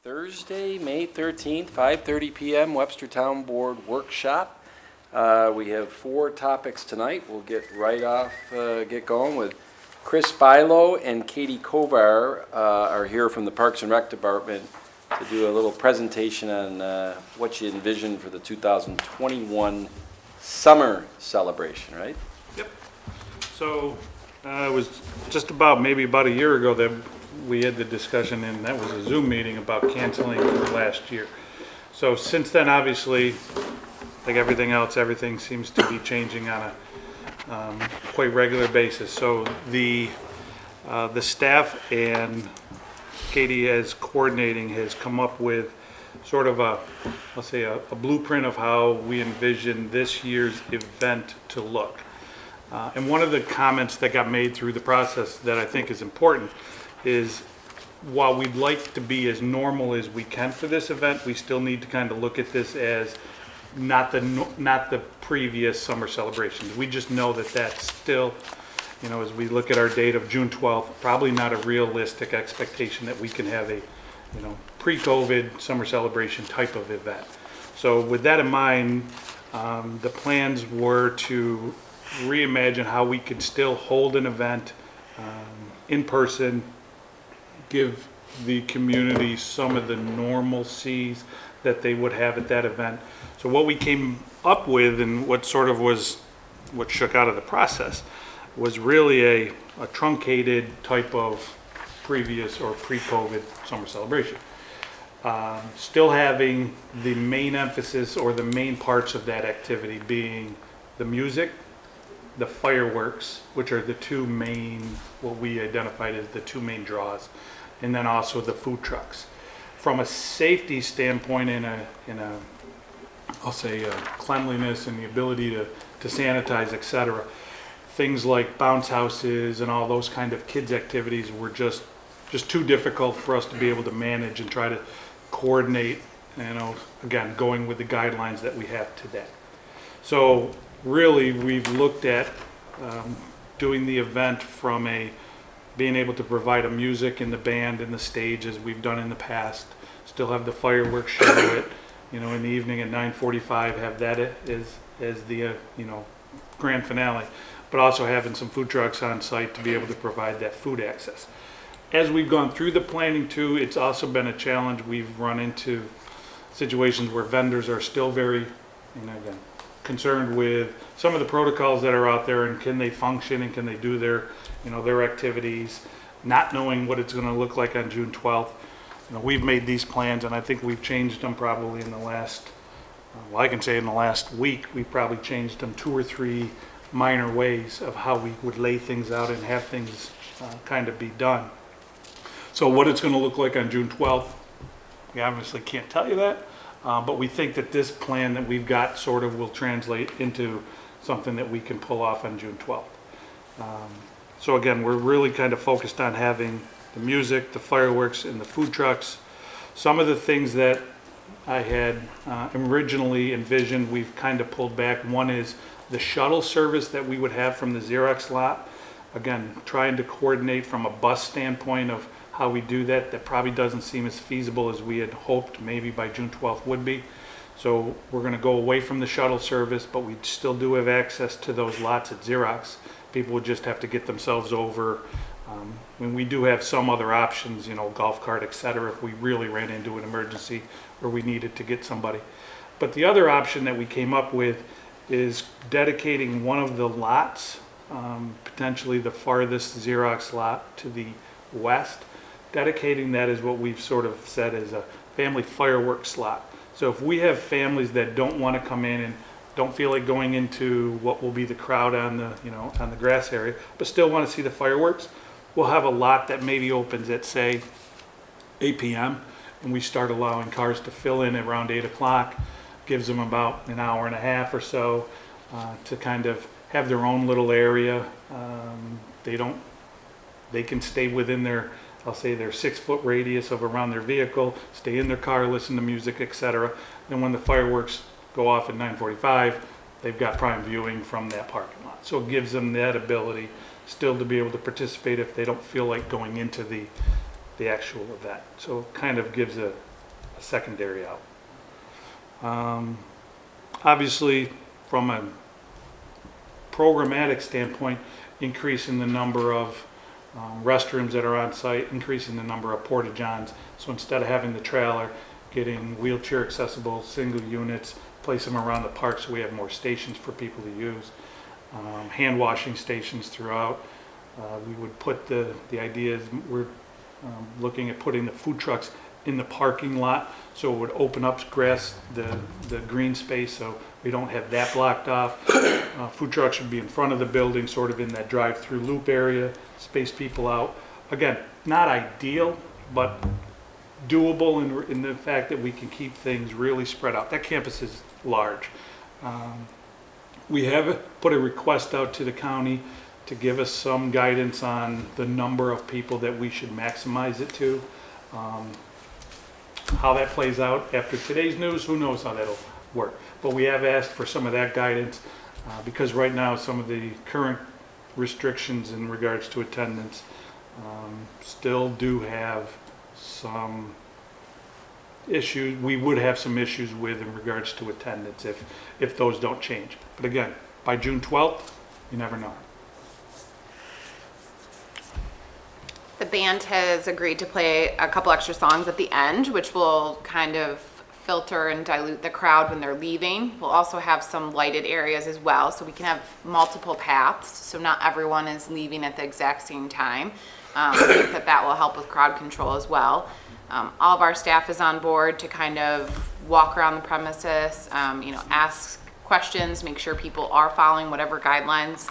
Thursday, May 13th, 5:30 PM, Webster Town Board Workshop. We have 4 topics tonight. We'll get going with Chris Bilo and Katie Kovar are here from the Parks and Rec Department to do a little presentation on what you envision for the 2021 summer celebration, right? Yep. So it was just maybe about a year ago that we had the discussion, and that was a Zoom meeting about canceling for last year. So since then, obviously, like everything else, everything seems to be changing on a quite regular basis. So the staff and Katie as coordinating has come up with sort of a blueprint of how we envision this year's event to look. And one of the comments that got made through the process that I think is important is, while we'd like to be as normal as we can for this event, we still need to kind of look at this as not the previous summer celebrations. We just know that that's still, as we look at our date of June 12th, probably not a realistic expectation that we can have a, pre-COVID summer celebration type of event. So with that in mind, the plans were to reimagine how we could still hold an event in person, give the community some of the normalcies that they would have at that event. So what we came up with, and what shook out of the process, was really a truncated type of previous or pre-COVID summer celebration. Still having the main emphasis or the main parts of that activity being the music, the fireworks, which are the two main, what we identified as the two main draws, and then also the food trucks. From a safety standpoint, cleanliness and the ability to sanitize, etc., things like bounce houses and all those kind of kids activities were just too difficult for us to be able to manage and try to coordinate, again, going with the guidelines that we have today. So really, we've looked at doing the event from being able to provide a music and the band and the stage as we've done in the past. Still have the fireworks show it, in the evening at 9:45, have that as the grand finale, but also having some food trucks on site to be able to provide that food access. As we've gone through the planning too, it's also been a challenge. We've run into situations where vendors are still very, again, concerned with some of the protocols that are out there, and can they function and can they do their activities, not knowing what it's going to look like on June 12th. We've made these plans, and I think we've changed them probably in the last, I can say in the last week, we've probably changed them 2 or 3 minor ways of how we would lay things out and have things kind of be done. So what it's going to look like on June 12th, we obviously can't tell you that. But we think that this plan that we've got sort of will translate into something that we can pull off on June 12th. So again, we're really kind of focused on having the music, the fireworks, and the food trucks. Some of the things that I had originally envisioned, we've kind of pulled back. One is the shuttle service that we would have from the Xerox lot. Again, trying to coordinate from a bus standpoint of how we do that. That probably doesn't seem as feasible as we had hoped maybe by June 12th would be. So we're going to go away from the shuttle service, but we still do have access to those lots at Xerox. People would just have to get themselves over. We do have some other options, golf cart, etc., if we really ran into an emergency where we needed to get somebody. But the other option that we came up with is dedicating one of the lots, potentially the farthest Xerox lot to the west, dedicating that as what we've sort of said as a family fireworks slot. So if we have families that don't want to come in and don't feel like going into what will be the crowd on the grass area, but still want to see the fireworks, we'll have a lot that maybe opens at, say, 8 p.m. and we start allowing cars to fill in around 8 o'clock. Gives them about an hour and a half or so to kind of have their own little area. They can stay within their 6-foot radius of around their vehicle, stay in their car, listen to music, etc. Then when the fireworks go off at 9:45, they've got prime viewing from that parking lot. So it gives them that ability still to be able to participate if they don't feel like going into the actual event. So it kind of gives secondary out. Obviously, from a programmatic standpoint, increasing the number of restrooms that are on site, increasing the number of porta-johns. So instead of having the trailer, getting wheelchair accessible single units, place them around the park so we have more stations for people to use. Hand washing stations throughout. We would put the idea is we're looking at putting the food trucks in the parking lot, so it would open up the green space, so we don't have that blocked off. Food trucks should be in front of the building, sort of in that drive-through loop area, space people out. Again, not ideal, but doable in the fact that we can keep things really spread out. That campus is large. We have put a request out to the county to give us some guidance on the number of people that we should maximize it to. How that plays out after today's news, who knows how that'll work. But we have asked for some of that guidance because right now some of the current restrictions in regards to attendance still do have some issues. We would have some issues with in regards to attendance if those don't change. But again, by June 12th, you never know. The band has agreed to play a couple extra songs at the end, which will kind of filter and dilute the crowd when they're leaving. We'll also have some lighted areas as well, so we can have multiple paths, so not everyone is leaving at the exact same time. I think that will help with crowd control as well. All of our staff is on board to kind of walk around the premises, ask questions, make sure people are following whatever guidelines,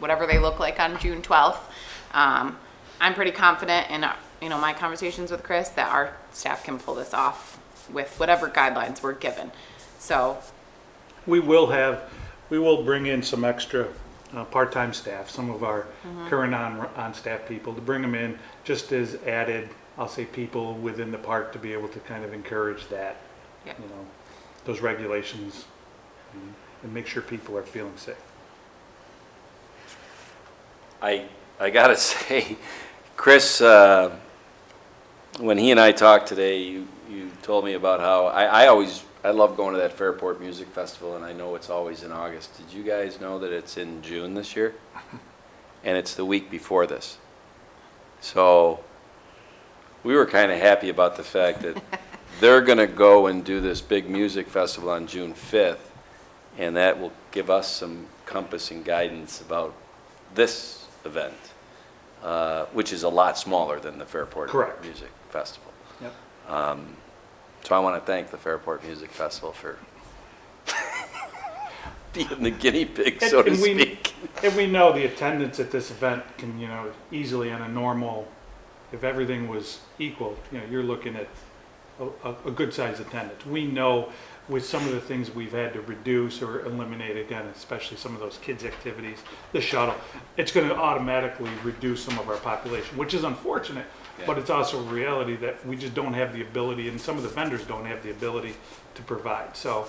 whatever they look like on June 12th. I'm pretty confident in my conversations with Chris that our staff can pull this off with whatever guidelines we're given. So We will bring in some extra part-time staff, some of our current on-staff people, to bring them in just as added, I'll say, people within the park to be able to kind of encourage that, Yeah. Those regulations and make sure people are feeling safe. I gotta say, Chris, when he and I talked today, you told me about how, I love going to that Fairport Music Festival, and I know it's always in August. Did you guys know that it's in June this year? And it's the week before this. So we were kind of happy about the fact that they're gonna go and do this big music festival on June 5th, and that will give us some compass and guidance about this event, which is a lot smaller than the Fairport Correct. Music Festival. Yep. So I want to thank the Fairport Music Festival for being the guinea pig, so to speak. And we know the attendance at this event can, easily on a normal, if everything was equal, you're looking at a good sized attendance. We know with some of the things we've had to reduce or eliminate, again, especially some of those kids' activities, the shuttle, it's going to automatically reduce some of our population, which is unfortunate, but it's also a reality that we just don't have the ability, and some of the vendors don't have the ability to provide. So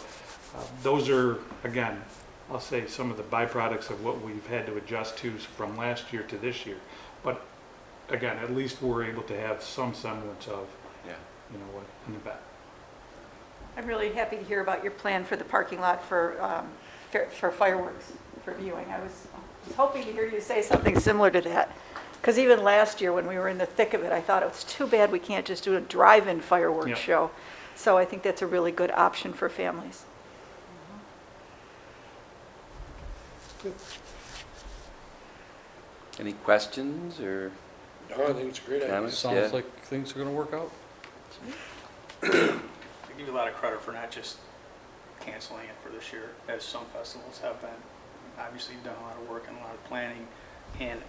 those are, again, I'll say some of the byproducts of what we've had to adjust to from last year to this year. But again, at least we're able to have some semblance of, an event. I'm really happy to hear about your plan for the parking lot for fireworks, for viewing. I was hoping to hear you say something similar to that. Because even last year, when we were in the thick of it, I thought it was too bad we can't just do a drive-in fireworks Yep. show. So I think that's a really good option for families. Any questions or No, I think it's a great idea. comments? Sounds Yeah. like things are gonna work out. I give you a lot of credit for not just canceling it for this year, as some festivals have been. Obviously, you've done a lot of work and a lot of planning, and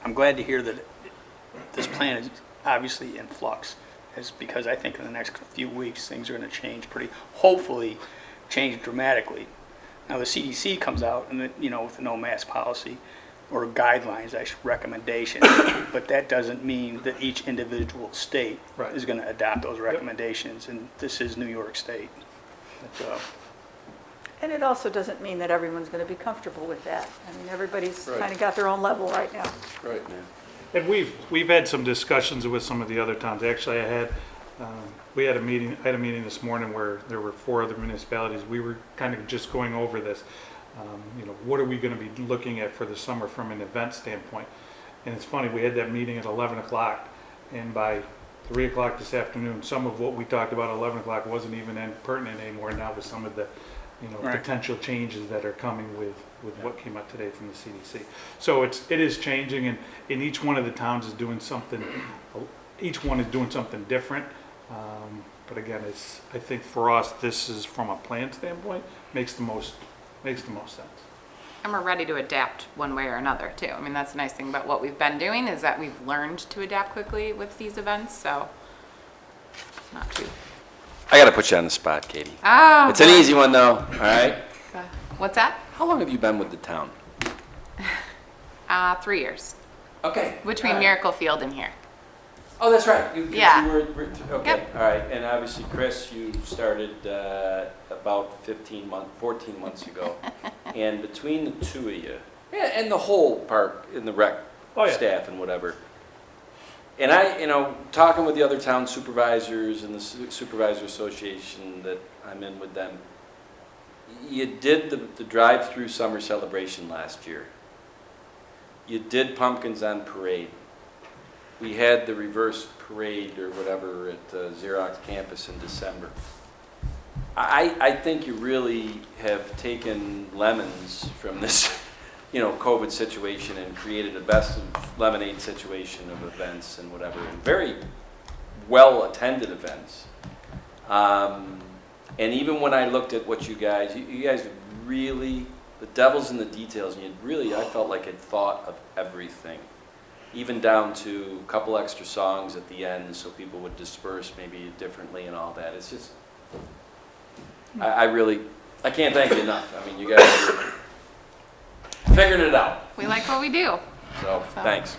I'm glad to hear that this plan is obviously in flux, because I think in the next few weeks, things are going to change hopefully change dramatically. Now, the CDC comes out and, with the no mask policy, or guidelines, recommendations, but that doesn't mean that each individual state Right. is going to adopt those recommendations, and this is New York State. And it also doesn't mean that everyone's going to be comfortable with that. I mean, everybody's Right. kind of got their own level right now. Right. And we've had some discussions with some of the other towns. Actually, I had We had a meeting, I had a meeting this morning where there were 4 other municipalities. We were kind of just going over this. What are we going to be looking at for the summer from an event standpoint? And it's funny, we had that meeting at 11 o'clock, and by 3 o'clock this afternoon, some of what we talked about at 11 o'clock wasn't even pertinent anymore now with some of the, Right. potential changes that are coming with what came out today from the CDC. So it is changing, and each one of the towns is doing something, each one is doing something different. But again, I think for us, this is, from a plan standpoint, makes the most sense. And we're ready to adapt one way or another too. I mean, that's the nice thing about what we've been doing is that we've learned to adapt quickly with these events, so it's not too. I gotta put you on the spot, Katie. Oh. It's an easy one though, all right? What's that? How long have you been with the town? 3 years, Okay. between all right. Miracle Field and here. Oh, that's right. Yeah. You were, okay, Yep. all right. And obviously, Chris, you started about 14 months ago. And between the two of you, and the whole park and the rec Oh, yeah. staff and whatever, and I, talking with the other town supervisors and the supervisor association that I'm in with them, you did the drive-through summer celebration last year. You did Pumpkins on Parade. We had the reverse parade or whatever at Xerox campus in December. I think you really have taken lemons from this, COVID situation and created a best of lemonade situation of events and whatever, and very well-attended events. And even when I looked at what you guys really, the devil's in the details, and I felt like had thought of everything. Even down to a couple extra songs at the end so people would disperse maybe differently and all that. It's just, I can't thank you enough. I mean, you guys are figuring it out. We like what we do. So, thanks.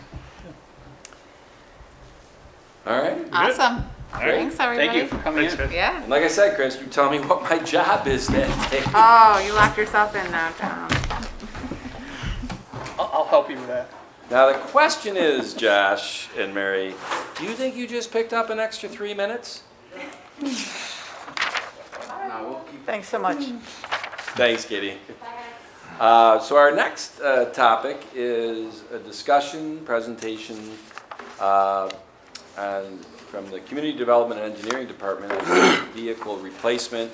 All right. Awesome. Great. Thanks, everybody. Thank you for coming Thanks, in. guys. Yeah. And like I said, Chris, you tell me what my job is that day. Oh, you locked yourself in now, Tom. I'll help you with that. Now, the question is, Josh and Mary, do you think you just picked up an extra 3 minutes? Thanks so much. Thanks, Kitty. So our next topic is a discussion, presentation from the Community Development and Engineering Department of vehicle replacement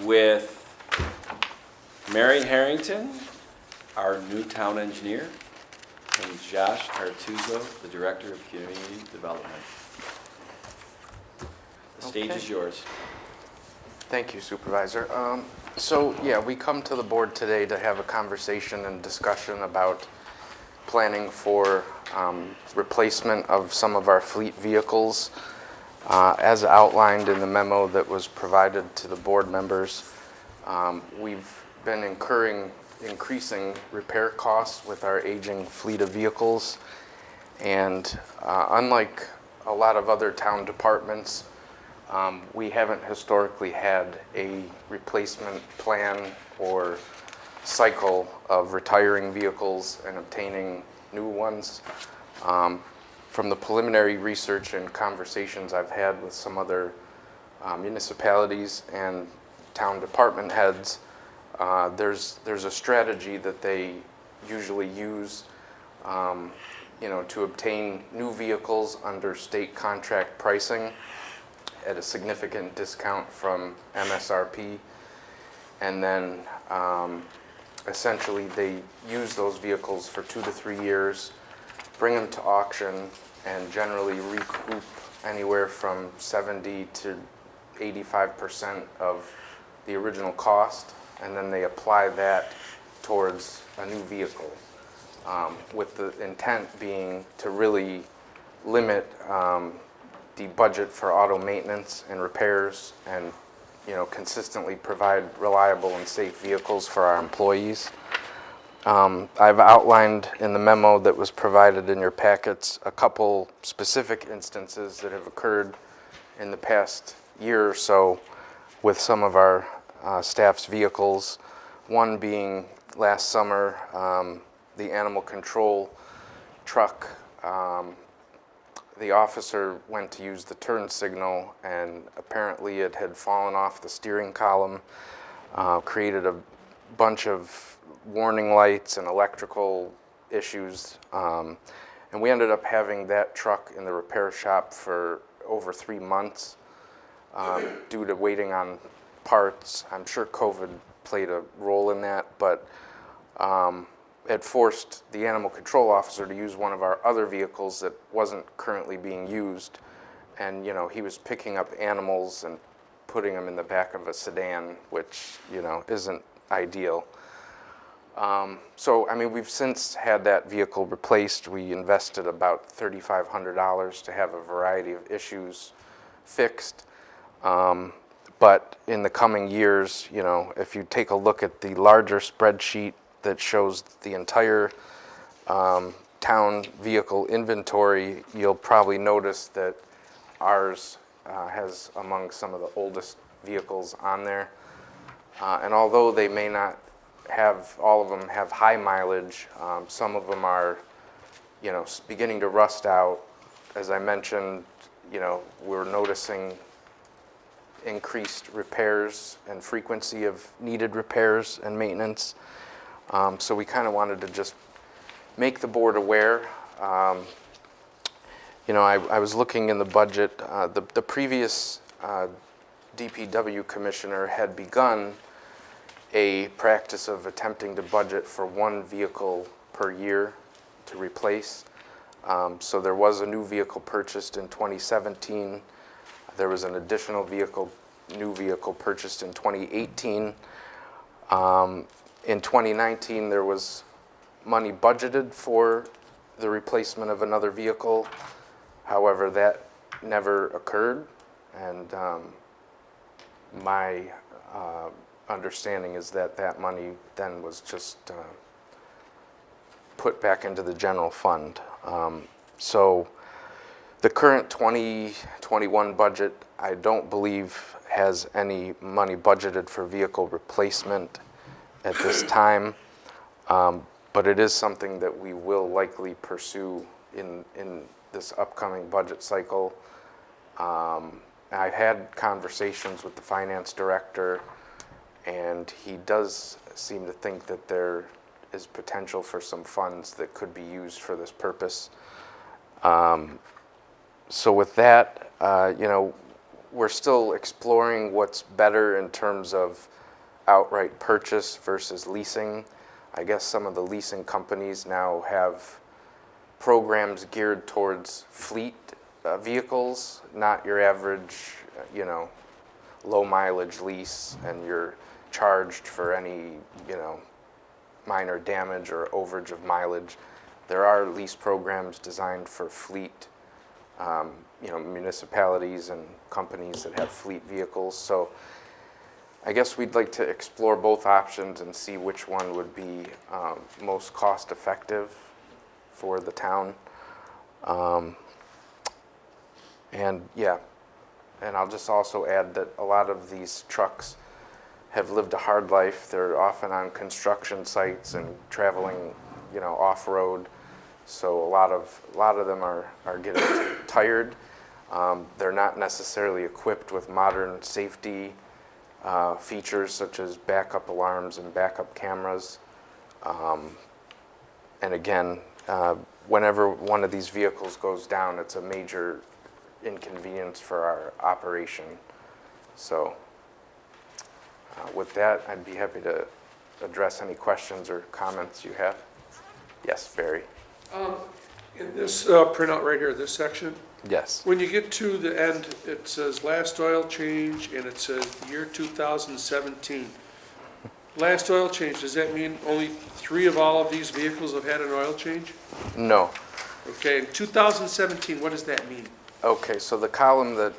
with Mary Harrington, our new town engineer, and Josh Artuso, the Director of Community Development. The stage is Okay. yours. Thank you, Supervisor. So we come to the board today to have a conversation and discussion about planning for replacement of some of our fleet vehicles. As outlined in the memo that was provided to the board members, we've been increasing repair costs with our aging fleet of vehicles. And unlike a lot of other town departments, we haven't historically had a replacement plan or cycle of retiring vehicles and obtaining new ones. From the preliminary research and conversations I've had with some other municipalities and town department heads, there's a strategy that they usually use to obtain new vehicles under state contract pricing at a significant discount from MSRP, and then essentially they use those vehicles for 2 to 3 years, bring them to auction, and generally recoup anywhere from 70 to 85% of the original cost, and then they apply that towards a new vehicle, with the intent being to really limit the budget for auto maintenance and repairs, and consistently provide reliable and safe vehicles for our employees. I've outlined in the memo that was provided in your packets a couple specific instances that have occurred in the past year or so with some of our staff's vehicles. One being last summer, the animal control truck the officer went to use the turn signal, and apparently it had fallen off the steering column, created a bunch of warning lights and electrical issues. And we ended up having that truck in the repair shop for over 3 months due to waiting on parts. I'm sure COVID played a role in that, but it forced the animal control officer to use one of our other vehicles that wasn't currently being used. And, you know, he was picking up animals and putting them in the back of a sedan, which, you know, isn't ideal. So, I mean, we've since had that vehicle replaced. We invested about $3,500 to have a variety of issues fixed. But in the coming years, you know, if you take a look at the larger spreadsheet that shows the entire town vehicle inventory, you'll probably notice that ours has among some of the oldest vehicles on there. And although they may not have, all of them have high mileage, some of them are, you know, beginning to rust out. As I mentioned, you know, we're noticing increased repairs and frequency of needed repairs and maintenance. So we kind of wanted to just make the board aware. You know, I was looking in the budget. The previous DPW commissioner had begun a practice of attempting to budget for one vehicle per year to replace. So there was a new vehicle purchased in 2017. There was an additional new vehicle purchased in 2018. In 2019, there was money budgeted for the replacement of another vehicle. However, that never occurred, and my understanding is that that money then was just put back into the general fund. So the current 2021 budget, I don't believe has any money budgeted for vehicle replacement at this time, but it is something that we will likely pursue in this upcoming budget cycle. I've had conversations with the finance director, and he does seem to think that there is potential for some funds that could be used for this purpose. So with that, you know, we're still exploring what's better in terms of outright purchase versus leasing. I guess some of the leasing companies now have programs geared towards fleet vehicles, not your average, you know, low mileage lease, and you're charged for any, you know, minor damage or overage of mileage. There are lease programs designed for fleet, you know, municipalities and companies that have fleet vehicles. So I guess we'd like to explore both options and see which one would be most cost effective for the town. And yeah, and I'll just also add that a lot of these trucks have lived a hard life. They're often on construction sites and traveling, you know, off-road. So a lot of them are getting tired. They're not necessarily equipped with modern safety features such as backup alarms and backup cameras. And again, whenever one of these vehicles goes down, it's a major inconvenience for our operation. So with that, I'd be happy to address any questions or comments you have. Yes, Barry. In this printout right here, this section, Yes. when you get to the end, it says last oil change, and it says year 2017. Last oil change, does that mean only 3 of all of these vehicles have had an oil change? No. Okay, in 2017, what does that mean? Okay, so the column that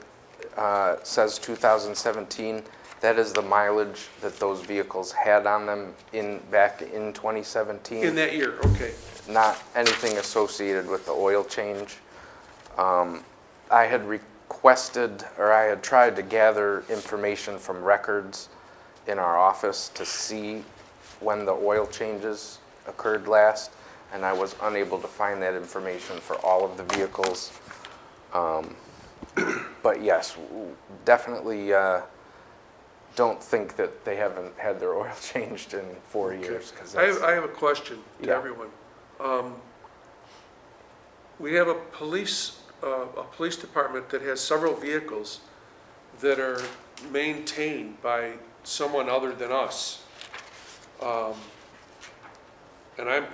says 2017, that is the mileage that those vehicles had on them back in 2017. In that year, okay. Not anything associated with the oil change. I had requested, or I had tried to gather information from records in our office to see when the oil changes occurred last, and I was unable to find that information for all of the vehicles. But yes, definitely don't think that they haven't had their oil changed in 4 years. 'Cause that's- I have a question to Yeah. everyone. We have a police department that has several vehicles that are maintained by someone other than us. And I'm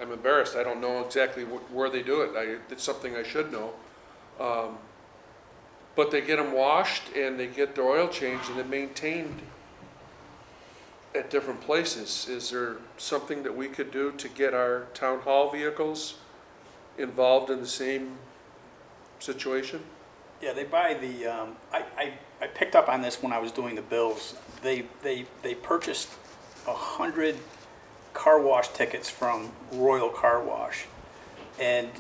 embarrassed, I don't know exactly where they do it, it's something I should know. But they get them washed and they get their oil changed and they're maintained at different places. Is there something that we could do to get our town hall vehicles involved in the same situation? Yeah, they buy the, I picked up on this when I was doing the bills. They purchased 100 car wash tickets from Royal Car Wash. And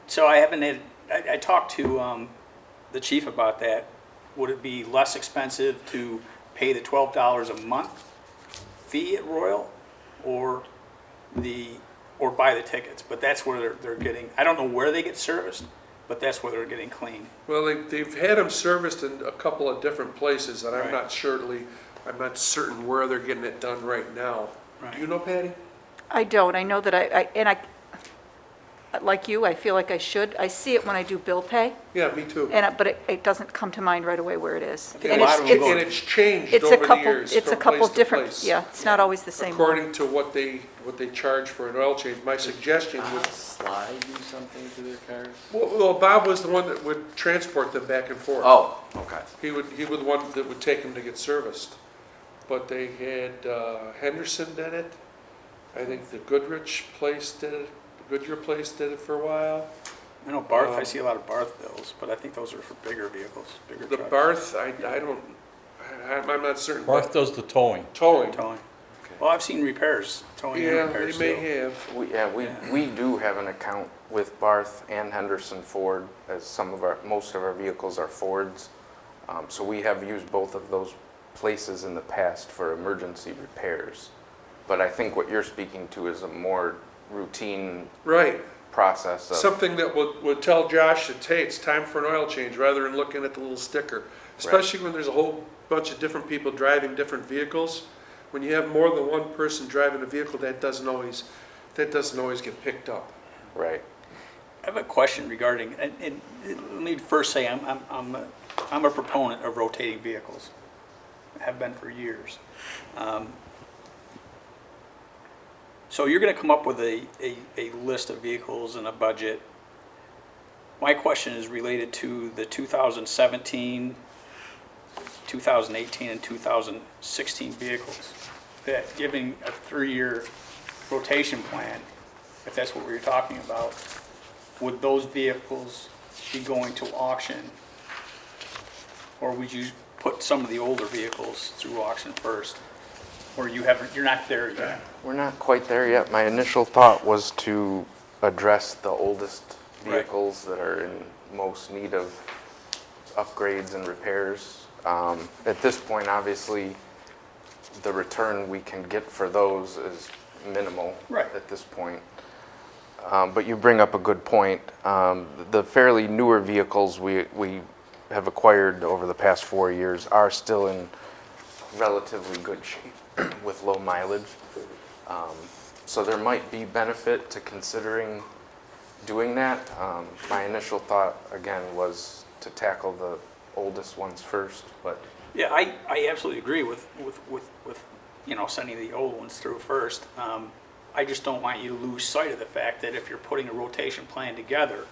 so I haven't had, I talked to the chief about that. Would it be less expensive to pay the $12 a month fee at Royal or buy the tickets? But that's where they're getting, I don't know where they get serviced, but that's where they're getting cleaned. Well, they've had them serviced in a couple of different places, and I'm Right. I'm not certain where they're getting it done right now. Do you know, Patty? I don't. I know that I, like you, I feel like I should. I see it when I do bill pay, Yeah, me too. but it doesn't come to mind right away where it is. think And a lot it's- of them it's- go- And it's changed It's a over the couple, years it's a from couple place to different, place. yeah, it's not always the same one. According to what they charge for an oil change, my suggestion would, Slide do something to their cars? well, Bob was the one that would transport them back and forth. Oh, okay. He was the one that would take them to get serviced. But they had, Henderson did it. I think the Goodrich place did it, the Goodyear place did it for a while. I know Barth, I see a lot of Barth bills, but I think those are for bigger vehicles, bigger The trucks. Barth, I'm not certain. Barth does the towing. Towing. Towing. Well, I've seen repairs, towing and Yeah, repairs they too. may have. We do have an account with Barth and Henderson Ford, as most of our vehicles are Fords. So we have used both of those places in the past for emergency repairs. But I think what you're speaking to is a more routine Right. process of, Something that would tell Josh that, hey, it's time for an oil change, rather than looking at the little sticker. Especially when there's a whole bunch of different people driving different vehicles. When you have more than one person driving a vehicle, that doesn't always get picked up. right. I have a question regarding, and let me first say, I'm a proponent of rotating vehicles. I have been for years. So you're gonna come up with a list of vehicles and a budget. My question is related to the 2017, 2018, and 2016 vehicles. That giving a 3-year rotation plan, if that's what we were talking about, would those vehicles be going to auction? Or would you put some of the older vehicles through auction first? Or you're not there yet? We're not quite there yet. My initial thought was to address the oldest Right. vehicles that are in most need of upgrades and repairs. At this point, obviously, the return we can get for those is minimal Right. at this point. But you bring up a good point. The fairly newer vehicles we have acquired over the past 4 years are still in relatively good shape with low mileage. So there might be benefit to considering doing that. My initial thought, again, was to tackle the oldest ones first, but Yeah, I absolutely agree with sending the old ones through first. I just don't want you to lose sight of the fact that if you're putting a rotation plan together,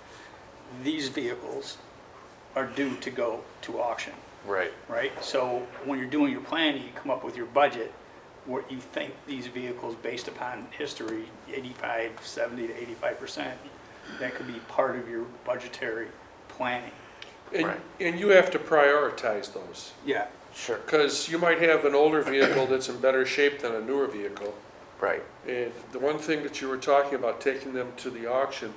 these vehicles are due to go to auction, right. right? So when you're doing your plan, you come up with your budget, what you think these vehicles, based upon history, 70 to 85%, that could be part of your budgetary planning. Right. And you have to prioritize those. Yeah, Sure. Because you might have an older vehicle that's in better shape than a newer vehicle. Right. And the one thing that you were talking about, taking them to the auction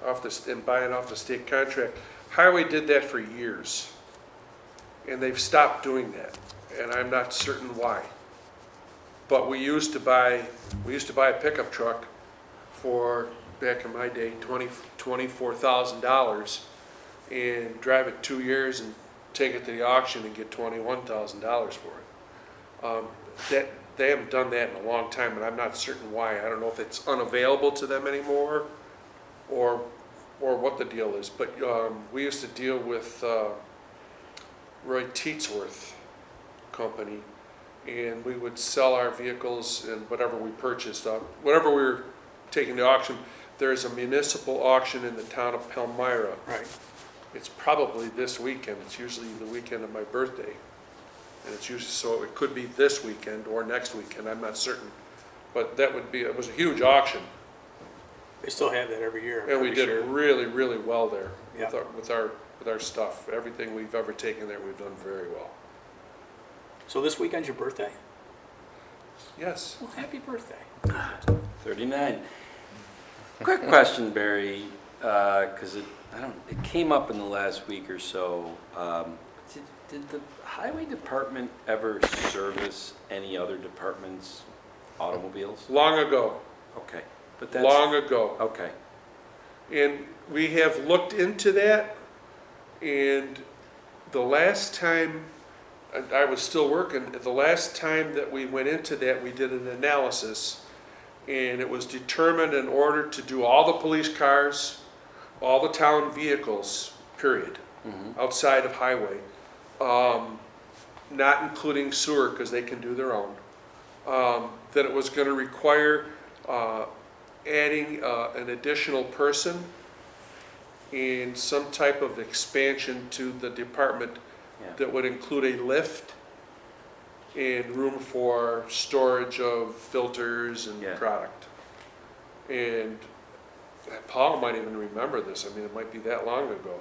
and buying off the state contract, Highway did that for years. And they've stopped doing that, and I'm not certain why. But we used to buy a pickup truck for, back in my day, $24,000. and drive it 2 years and take it to the auction and get $21,000 for it. They haven't done that in a long time, and I'm not certain why. I don't know if it's unavailable to them anymore or what the deal is. But we used to deal with Roy Teetsworth Company, and we would sell our vehicles and whatever we purchased, whatever we were taking to auction. There's a municipal auction in the town of Palmyra. Right. It's probably this weekend. It's usually the weekend of my birthday. And it's usually, so it could be this weekend or next weekend, I'm not certain. But that would be, it was a huge auction. They still have that every year. And we I'm did sure. really, really well there Yeah. with our stuff. Everything we've ever taken there, we've done very well. So this weekend's your birthday? Yes. Well, happy birthday. 39. Quick question, Barry, because it came up in the last week or so. Did the highway department ever service any other department's automobiles? Long ago, Okay, but that's. long ago. Okay, And we have looked into that, and the last time, I was still working, the last time that we went into that, we did an analysis, and it was determined in order to do all the police cars, all the town vehicles, period, outside of highway, not including sewer, because they can do their own, that it was going to require adding an additional person and some type of expansion to the department yeah, that would include a lift and room for storage of filters and Yeah. product. And Paul might even remember this. I mean, it might be that long ago.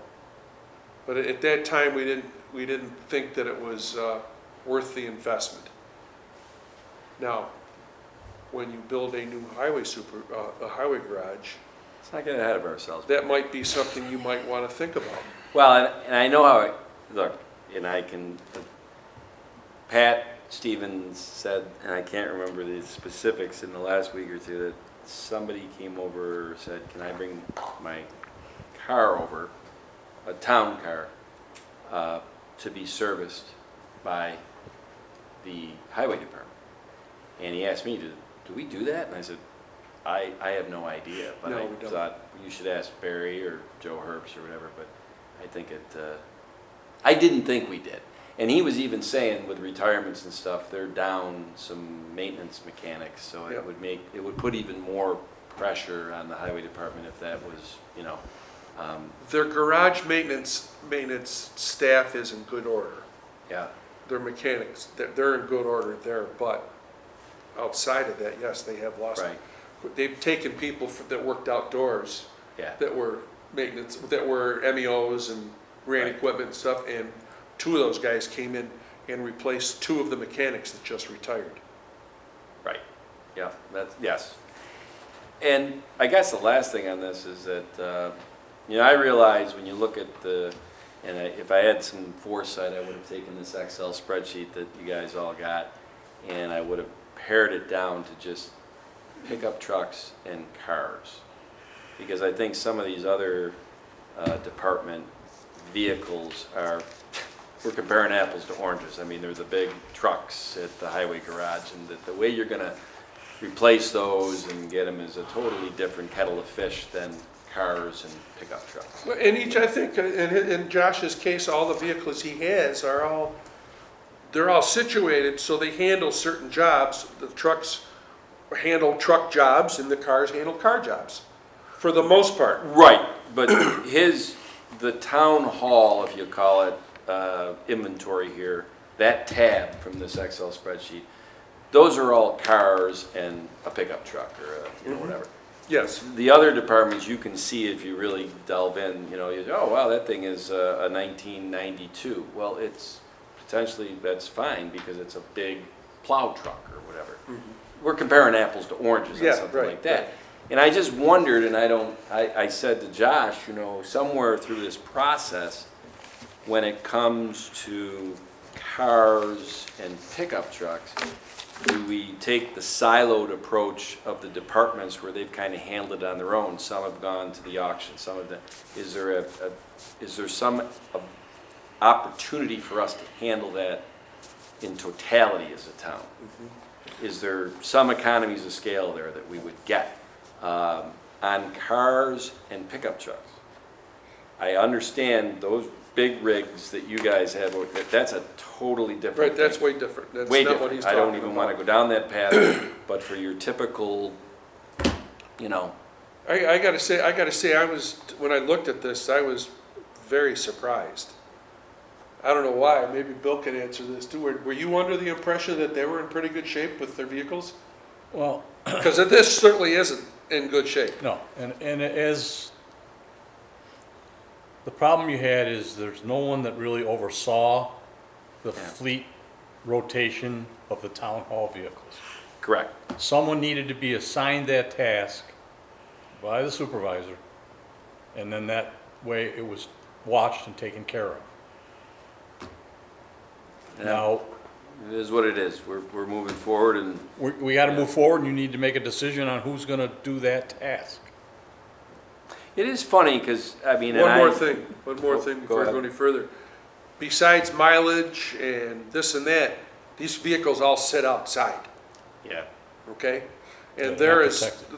But at that time, we didn't think that it was worth the investment. Now, when you build a new highway garage, let's not get ahead of ourselves. that might be something you might want to think about. Well, and I know how, look, and I can, Pat Stevens said, and I can't remember the specifics in the last week or two, that somebody came over, said, can I bring my car over, a town car, to be serviced by the highway department? And he asked me, do we do that? And I said, I have no idea, but No, I we don't. thought you should ask Barry or Joe Herbst or whatever, but I think I didn't think we did. And he was even saying with retirements and stuff, they're down some maintenance mechanics, so Yep. it would put even more pressure on the highway department if that was, Their garage maintenance staff is in good order. yeah, Their mechanics, they're in good order there, but outside of that, yes, they have lost. right, They've taken people that worked outdoors, yeah, that were maintenance, that were MEOs and ran Right. equipment and stuff, and 2 of those guys came in and replaced 2 of the mechanics that just retired. right, yeah, yes. And I guess the last thing on this is that, I realize when you look at if I had some foresight, I would have taken this Excel spreadsheet that you guys all got, and I would have pared it down to just pickup trucks and cars. Because I think some of these other department vehicles we're comparing apples to oranges. I mean, they're the big trucks at the highway garage, and the way you're gonna replace those and get them is a totally different kettle of fish than cars and pickup trucks. And I think, in Josh's case, all the vehicles he has they're all situated so they handle certain jobs. The trucks handle truck jobs and the cars handle car jobs, for the most part. Right, but the town hall, if you call it, inventory here, that tab from this Excel spreadsheet, those are all cars and a pickup truck or whatever. Yes, The other departments, you can see if you really delve in, oh, wow, that thing is a 1992. Well, it's potentially, that's fine because it's a big plow truck or whatever. We're comparing apples to oranges Yeah, on something right, like that. right. And I just wondered, and I said to Josh, somewhere through this process, when it comes to cars and pickup trucks, do we take the siloed approach of the departments where they've kind of handled it on their own? Some have gone to the auction, some of them, is there some opportunity for us to handle that in totality as a town? Is there some economies of scale there that we would get on cars and pickup trucks? I understand those big rigs that you guys have, that's a totally different Right, that's thing. way different. That's Way not what he's different. I talking don't even about. want to go down that path, but for your typical, you know, I gotta say, when I looked at this, I was very surprised. I don't know why, maybe Bill can answer this too. Were you under the impression that they were in pretty good shape with their vehicles? Well, Because this certainly isn't in good shape. no, and as, the problem you had is there's no one that really oversaw the fleet rotation of the town hall vehicles. correct. Someone needed to be assigned that task by the supervisor, and then that way it was watched and taken care of. Now, It is what it is. We're moving forward and, we gotta move forward, and you need to make a decision on who's gonna do that task. it is funny because, I mean, and One more I, thing Go before I ahead. go any further. Besides mileage and this and that, these vehicles all sit outside, yeah, okay? Yeah, And not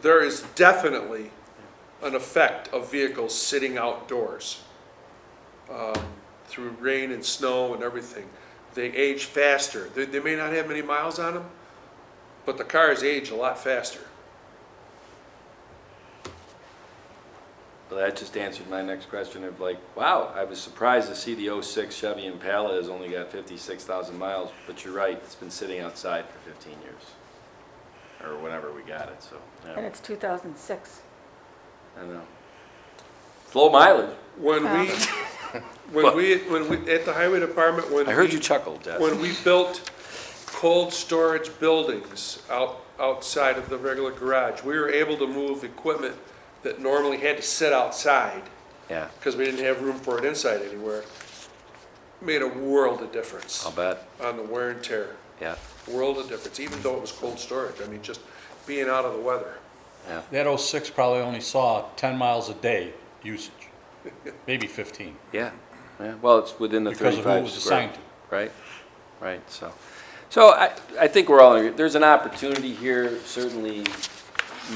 there is definitely an effect of vehicles sitting outdoors through rain and snow and everything. They age faster. They may not have many miles on them, but the cars age a lot faster. but that just answered my next question of like, wow, I was surprised to see the '06 Chevy Impala has only got 56,000 miles, but you're right, it's been sitting outside for 15 years. Or whenever we got it, so, And yeah, it's 2006. I know. It's low mileage. When we, at the highway department, when I heard we- you chuckle, Jeff. When we built cold storage buildings outside of the regular garage, we were able to move equipment that normally had to sit outside Yeah, because we didn't have room for it inside anywhere. Made a world of difference I'll bet, on the wear and tear. yeah, World of difference, even though it was cold storage. I mean, just being out of the weather. yeah. That '06 probably only saw 10 miles a day usage, maybe 15. Yeah, yeah, well, it's within the Because of who it 35 was square, assigned to. right, right, so I think we're all, there's an opportunity here, certainly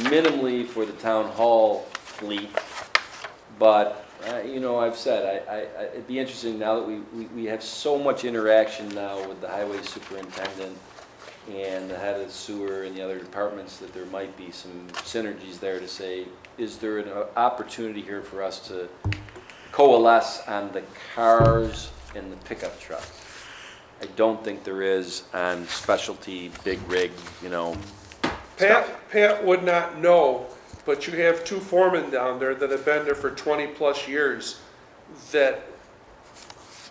minimally for the town hall fleet, but, you know, I've said, it'd be interesting now that we have so much interaction now with the highway superintendent and the head of the sewer and the other departments, that there might be some synergies there to say, is there an opportunity here for us to coalesce on the cars and the pickup trucks? I don't think there is on specialty, big rig, you know, stuff. Pat would not know, but you have two foremen down there that have been there for 20-plus years that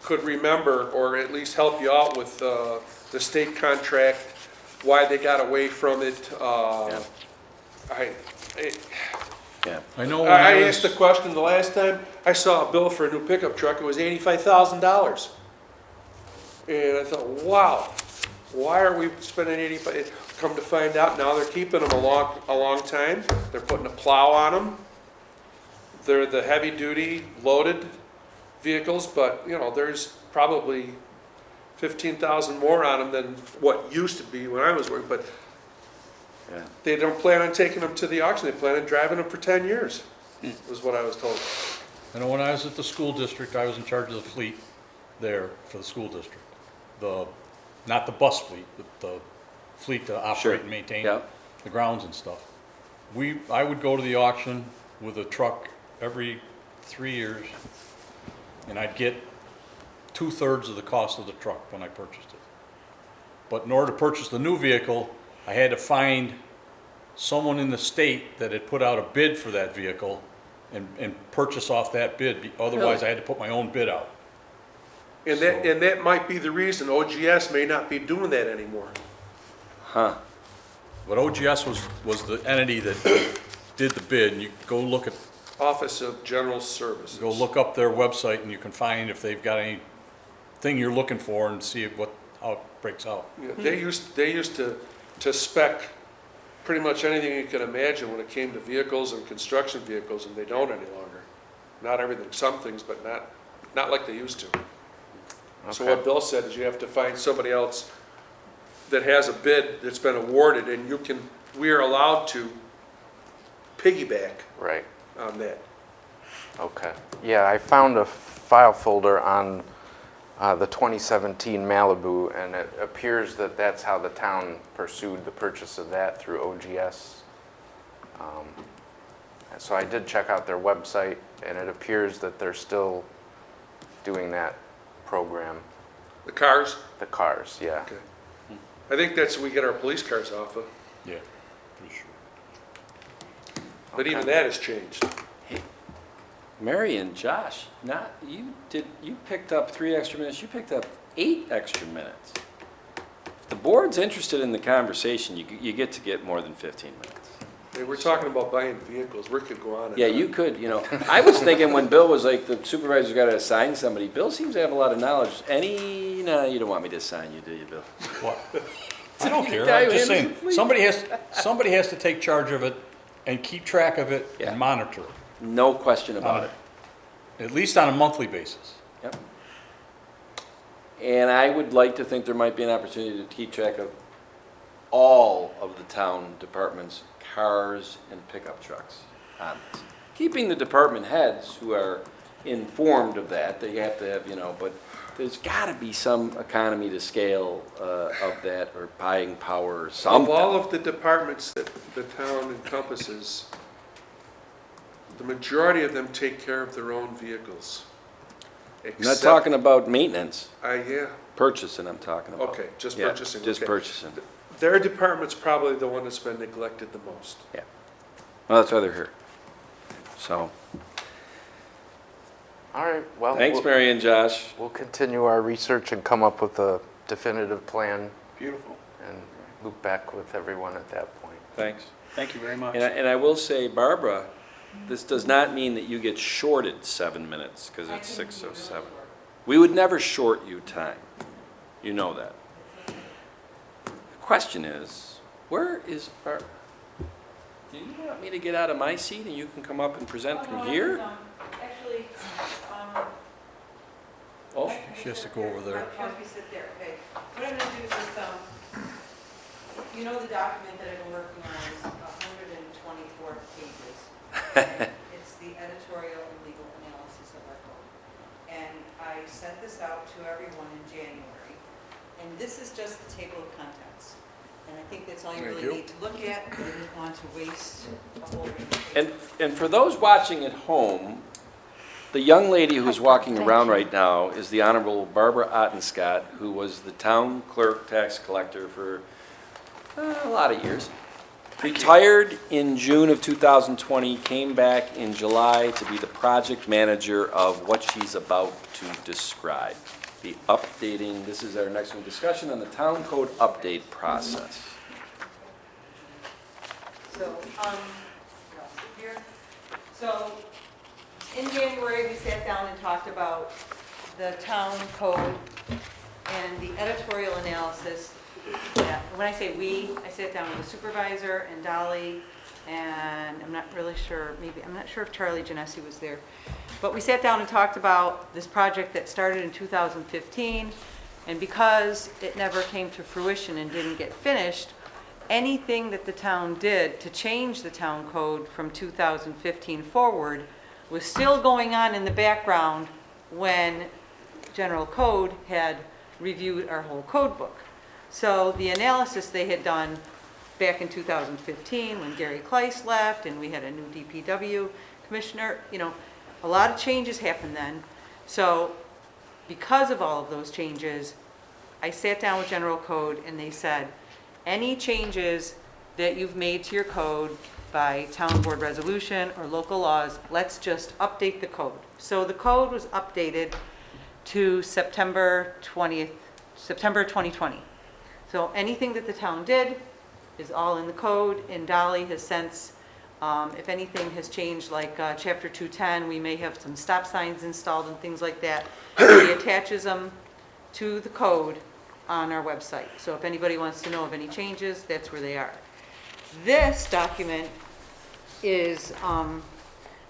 could remember, or at least help you out with the state contract, why they got away from it. Yeah, I know when I I asked the was, question the last time, I saw a bill for a new pickup truck, it was $85,000. And I thought, wow, why are we spending 85? Come to find out, now they're keeping them a long time. They're putting a plow on them. They're the heavy-duty loaded vehicles, but, you know, there's probably 15,000 more on them than what used to be when I was working, but yeah. they don't plan on taking them to the auction, they plan on driving them for 10 years, was what I was told. I know when I was at the school district, I was in charge of the fleet there for the school district. Not the bus fleet, but the fleet to Sure. operate and maintain Yeah. the grounds and stuff. I would go to the auction with a truck every 3 years, and I'd get 2/3 of the cost of the truck when I purchased it. But in order to purchase the new vehicle, I had to find someone in the state that had put out a bid for that vehicle and purchase off that bid. Otherwise, I had to put my own bid out. And that might be the reason OGS may not be doing that anymore. Huh, But OGS was the entity that did the bid, and you go look Office of General Services. up their website, and you can find if they've got anything you're looking for and see how it breaks out. Yeah, they used to to spec pretty much anything you can imagine when it came to vehicles and construction vehicles, and they don't any longer. Not everything, some things, but not like they used to. So Okay. what Bill said is you have to find somebody else that has a bid that's been awarded, and we are allowed to piggyback Right. on that. Okay. Yeah, I found a file folder on the 2017 Malibu, and it appears that that's how the town pursued the purchase of that through OGS. And so I did check out their website, and it appears that they're still doing that program. The cars, The cars, yeah. okay. I think that's what we get our police cars off of, Yeah, pretty sure. but even that has changed. Mary and Josh, you picked up 3 extra minutes, you picked up 8 extra minutes. If the board's interested in the conversation, you get to get more than 15 minutes. Hey, we're talking about buying vehicles, we could go on and Yeah, on. you could, I was thinking when Bill was like, the supervisor's got to assign somebody, Bill seems to have a lot of knowledge. No, you don't want me to assign you, do you, Bill? What? I don't care, guy I'm who just handles saying, the fleet. somebody has to take charge of it and keep track of it Yeah. and monitor it, No question about it. at least on a monthly basis. Yep. And I would like to think there might be an opportunity to keep track of all of the town departments' cars and pickup trucks on this. Keeping the department heads who are informed of that, they have to have, but there's got to be some economy to scale of that, or buying power or Of something. all of the departments that the town encompasses, the majority of them take care of their own vehicles. I'm not talking about maintenance, Yeah, purchasing I'm talking about. okay, just Yeah, purchasing, just okay. purchasing. Their department's probably the one that's been neglected the most. Well, that's why they're here. So, All right, well, thanks, Mary and Josh. we'll continue our research and come up with a definitive plan Beautiful. and loop back with everyone at that point. Thanks. Thank you very much. And I will say, Barbara, this does not mean that you get shorted 7 minutes, because it's 6:07. We would never short you time. You know that. The question is, where is Barbara? Do you want me to get out of my seat and you can come up and present from here? Actually, Oh, She has to go over there. Have me sit there, okay. What I'm gonna do is just, you know the document that I've been working on is 124 pages. It's the editorial and legal analysis of our code. And I sent this out to everyone in January. And this is just the table of contents. And I think that's all you Thank really you. need to look at. I didn't want to waste a whole ream of and for those watching at home, the young lady who's walking Thank around you. right now is the Honorable Barbara Ottenscott, who was the town clerk tax collector for a lot of years. Retired in June of 2020, came back in July to be the project manager of what she's about to describe. The updating, this is our next one, discussion on the town code update process. So, here, so in January, we sat down and talked about the town code and the editorial analysis. When I say we, I sat down with the supervisor and Dolly, and I'm not really sure, I'm not sure if Charlie Genesi was there. But we sat down and talked about this project that started in 2015, and because it never came to fruition and didn't get finished, anything that the town did to change the town code from 2015 forward was still going on in the background when general code had reviewed our whole code book. So the analysis they had done back in 2015 when Gary Kleist left and we had a new DPW commissioner, a lot of changes happened then. So because of all of those changes, I sat down with general code and they said, any changes that you've made to your code by town board resolution or local laws, let's just update the code. So the code was updated to September 2020. So anything that the town did is all in the code, and Dolly has since, if anything has changed, like chapter 210, we may have some stop signs installed and things like that. She attaches them to the code, on our website. So if anybody wants to know of any changes, that's where they are. This document is a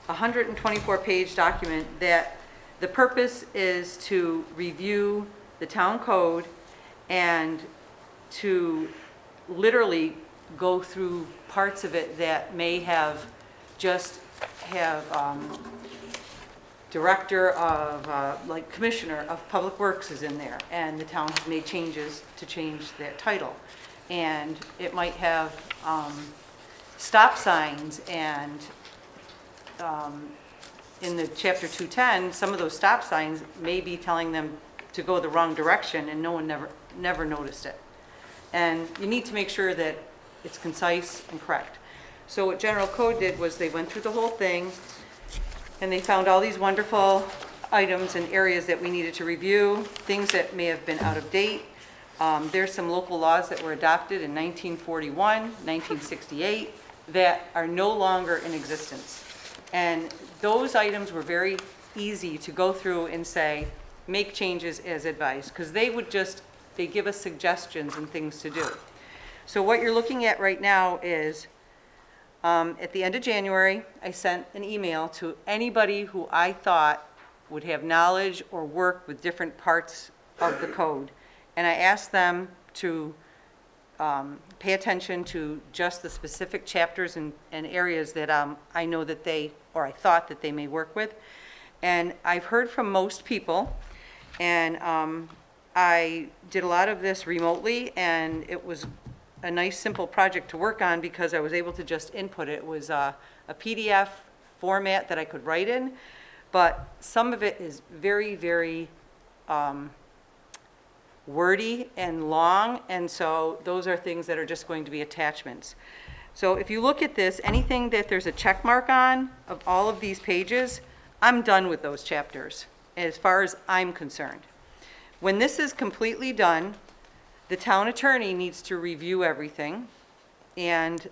124-page document that the purpose is to review the town code and to literally go through parts of it that may have director of, like commissioner of public works is in there, and the town has made changes to change that title. And it might have stop signs, and in the chapter 210, some of those stop signs may be telling them to go the wrong direction, and no one never noticed it. And you need to make sure that it's concise and correct. So what General Code did was they went through the whole thing, and they found all these wonderful items and areas that we needed to review, things that may have been out of date. There's some local laws that were adopted in 1941, 1968, that are no longer in existence. And those items were very easy to go through and say, make changes as advised, because they give us suggestions and things to do. So what you're looking at right now is, at the end of January, I sent an email to anybody who I thought would have knowledge or work with different parts of the code. And I asked them to pay attention to just the specific chapters and areas that I know that I thought that they may work with. And I've heard from most people, and I did a lot of this remotely, and it was a nice, simple project to work on because I was able to just input it. It was a PDF format that I could write in, but some of it is very, very wordy and long, and so those are things that are just going to be attachments. So if you look at this, anything that there's a check mark on of all of these pages, I'm done with those chapters as far as I'm concerned. When this is completely done, the town attorney needs to review everything, and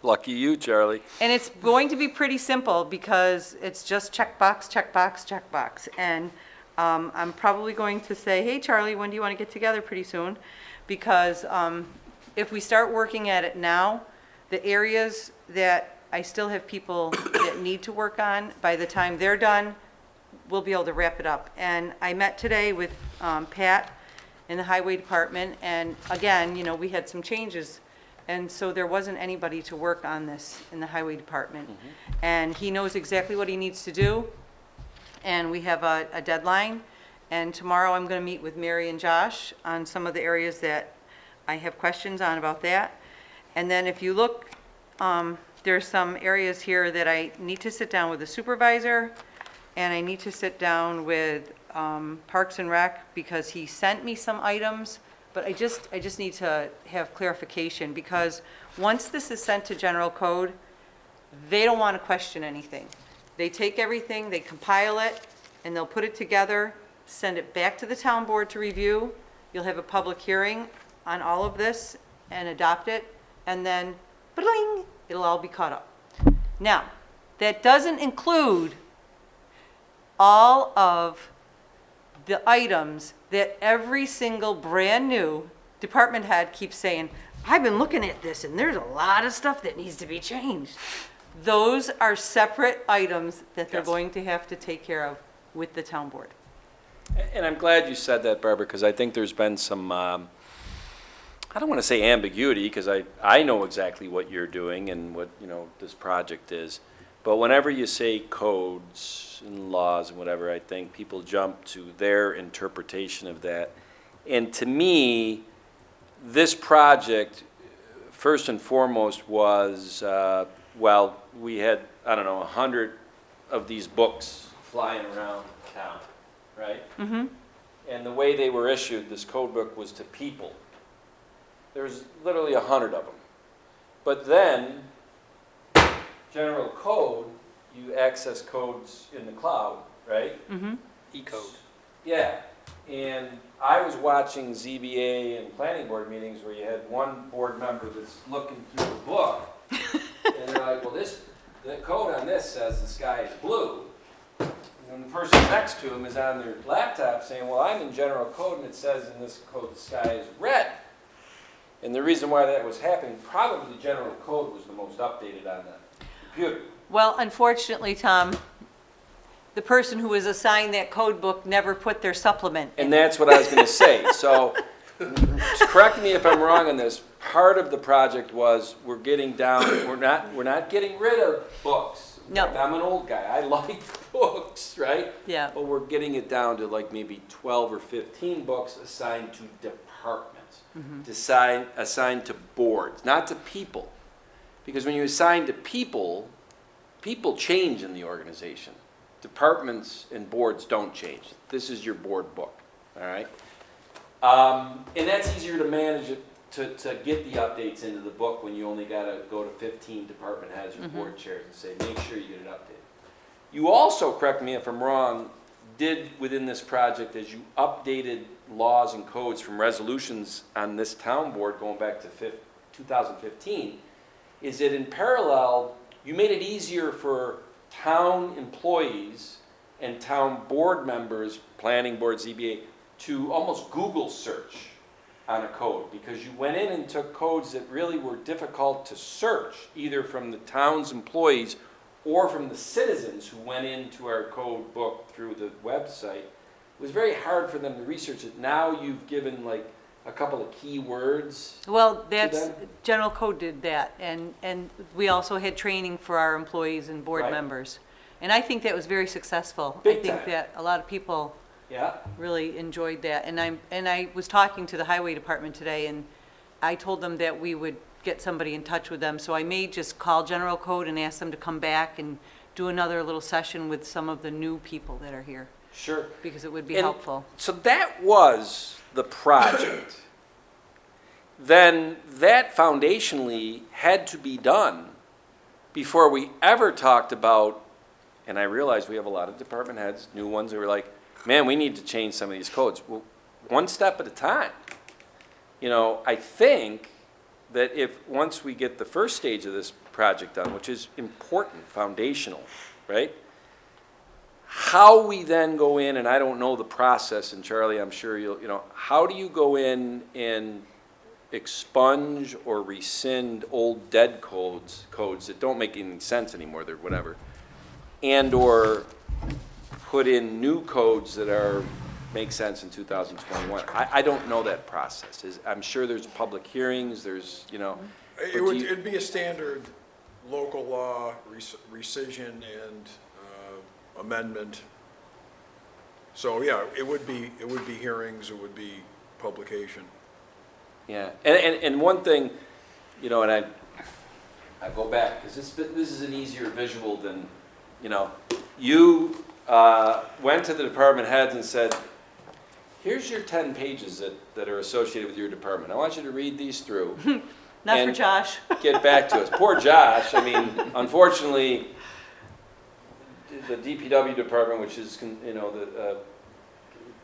Lucky you, Charlie. it's going to be pretty simple because it's just checkbox, checkbox, checkbox. And I'm probably going to say, hey, Charlie, when do you want to get together? Pretty soon. Because if we start working at it now, the areas that I still have people that need to work on, by the time they're done, we'll be able to wrap it up. And I met today with Pat in the highway department, and again, we had some changes, and so there wasn't anybody to work on this in the highway department. And he knows exactly what he needs to do, and we have a deadline. And tomorrow I'm going to meet with Mary and Josh on some of the areas that I have questions on about that. And then if you look, there's some areas here that I need to sit down with the supervisor, and I need to sit down with Parks and Rec, because he sent me some items, but I just need to have clarification, because once this is sent to General Code, they don't want to question anything. They take everything, they compile it, and they'll put it together, send it back to the town board to review. You'll have a public hearing on all of this and adopt it, and then, bling, it'll all be caught up. Now, that doesn't include all of the items that every single brand new department head keeps saying, I've been looking at this and there's a lot of stuff that needs to be changed. Those are separate items that they're Yes. going to have to take care of with the town board. And I'm glad you said that, Barbara, because I think there's been some, I don't want to say ambiguity, because I know exactly what you're doing and what, this project is. But whenever you say codes and laws and whatever, I think people jump to their interpretation of that. And to me, this project, first and foremost, was, we had, 100 of these books flying around town, right? Mm-hmm. And the way they were issued, this code book, was to people. There's literally 100 of them. But then, General Code, you access codes in the cloud, right? Mm-hmm. E-code. Yeah, and I was watching ZBA and planning board meetings where you had one board member that's looking through the book, and they're like, well, the code on this says the sky is blue. And and the person next to him is on their laptop saying, well, I'm in general code and it says in this code the sky is red. And the reason why that was happening, probably general code was the most updated on the computer. Well, unfortunately, Tom, the person who was assigned that code book never put their supplement in. And that's what I was gonna say. So, correct me if I'm wrong on this, part of the project was we're getting down, we're not getting rid of books. In No. fact, I'm an old guy, I like books, right? Yeah. But we're getting it down to like maybe 12 or 15 books assigned to departments, assigned to boards, not to people. Because when you assign to people, people change in the organization. Departments and boards don't change. This is your board book, all right? And that's easier to manage it, to get the updates into the book when you only gotta go to 15 department heads or board chairs and say, make sure you get it updated. You also, correct me if I'm wrong, did within this project, as you updated laws and codes from resolutions on this town board going back to 2015, is that in parallel, you made it easier for town employees and town board members, planning board, ZBA, to almost Google search on a code, because you went in and took codes that really were difficult to search, either from the town's employees or from the citizens who went into our code book through the website. It was very hard for them to research it. Now you've given like a couple of key words. Well, that's, them? general code did that, and we also had training for our employees and board Right. members. And I think that was very successful. Big I think time. that a lot of people Yeah, really enjoyed that. And I was talking to the highway department today, and I told them that we would get somebody in touch with them. So I may just call general code and ask them to come back and do another little session with some of the new people that are here, sure. because it would be And helpful. So that was the project. Then that foundationally had to be done before we ever talked about, and I realize we have a lot of department heads, new ones, who were like, man, we need to change some of these codes. Well, one step at a time. You know, I think that if, once we get the first stage of this project done, which is important, foundational, right? How we then go in, and I don't know the process, and Charlie, I'm sure you'll, you know, how do you go in and expunge or rescind old dead codes that don't make any sense anymore, they're whatever, and/or put in new codes that make sense in 2021? I don't know that process. I'm sure there's public hearings, there's, you know. but do you- It'd be a standard local law rescission and amendment. So, yeah, it would be hearings, it would be publication. Yeah, and one thing, you know, and I go back, because this is an easier visual than, you know, you went to the department heads and said, here's your 10 pages that are associated with your department. I want you to read these through. Not for and Josh. Get back to us. Poor Josh, I mean, unfortunately, the DPW department, which is, you know, the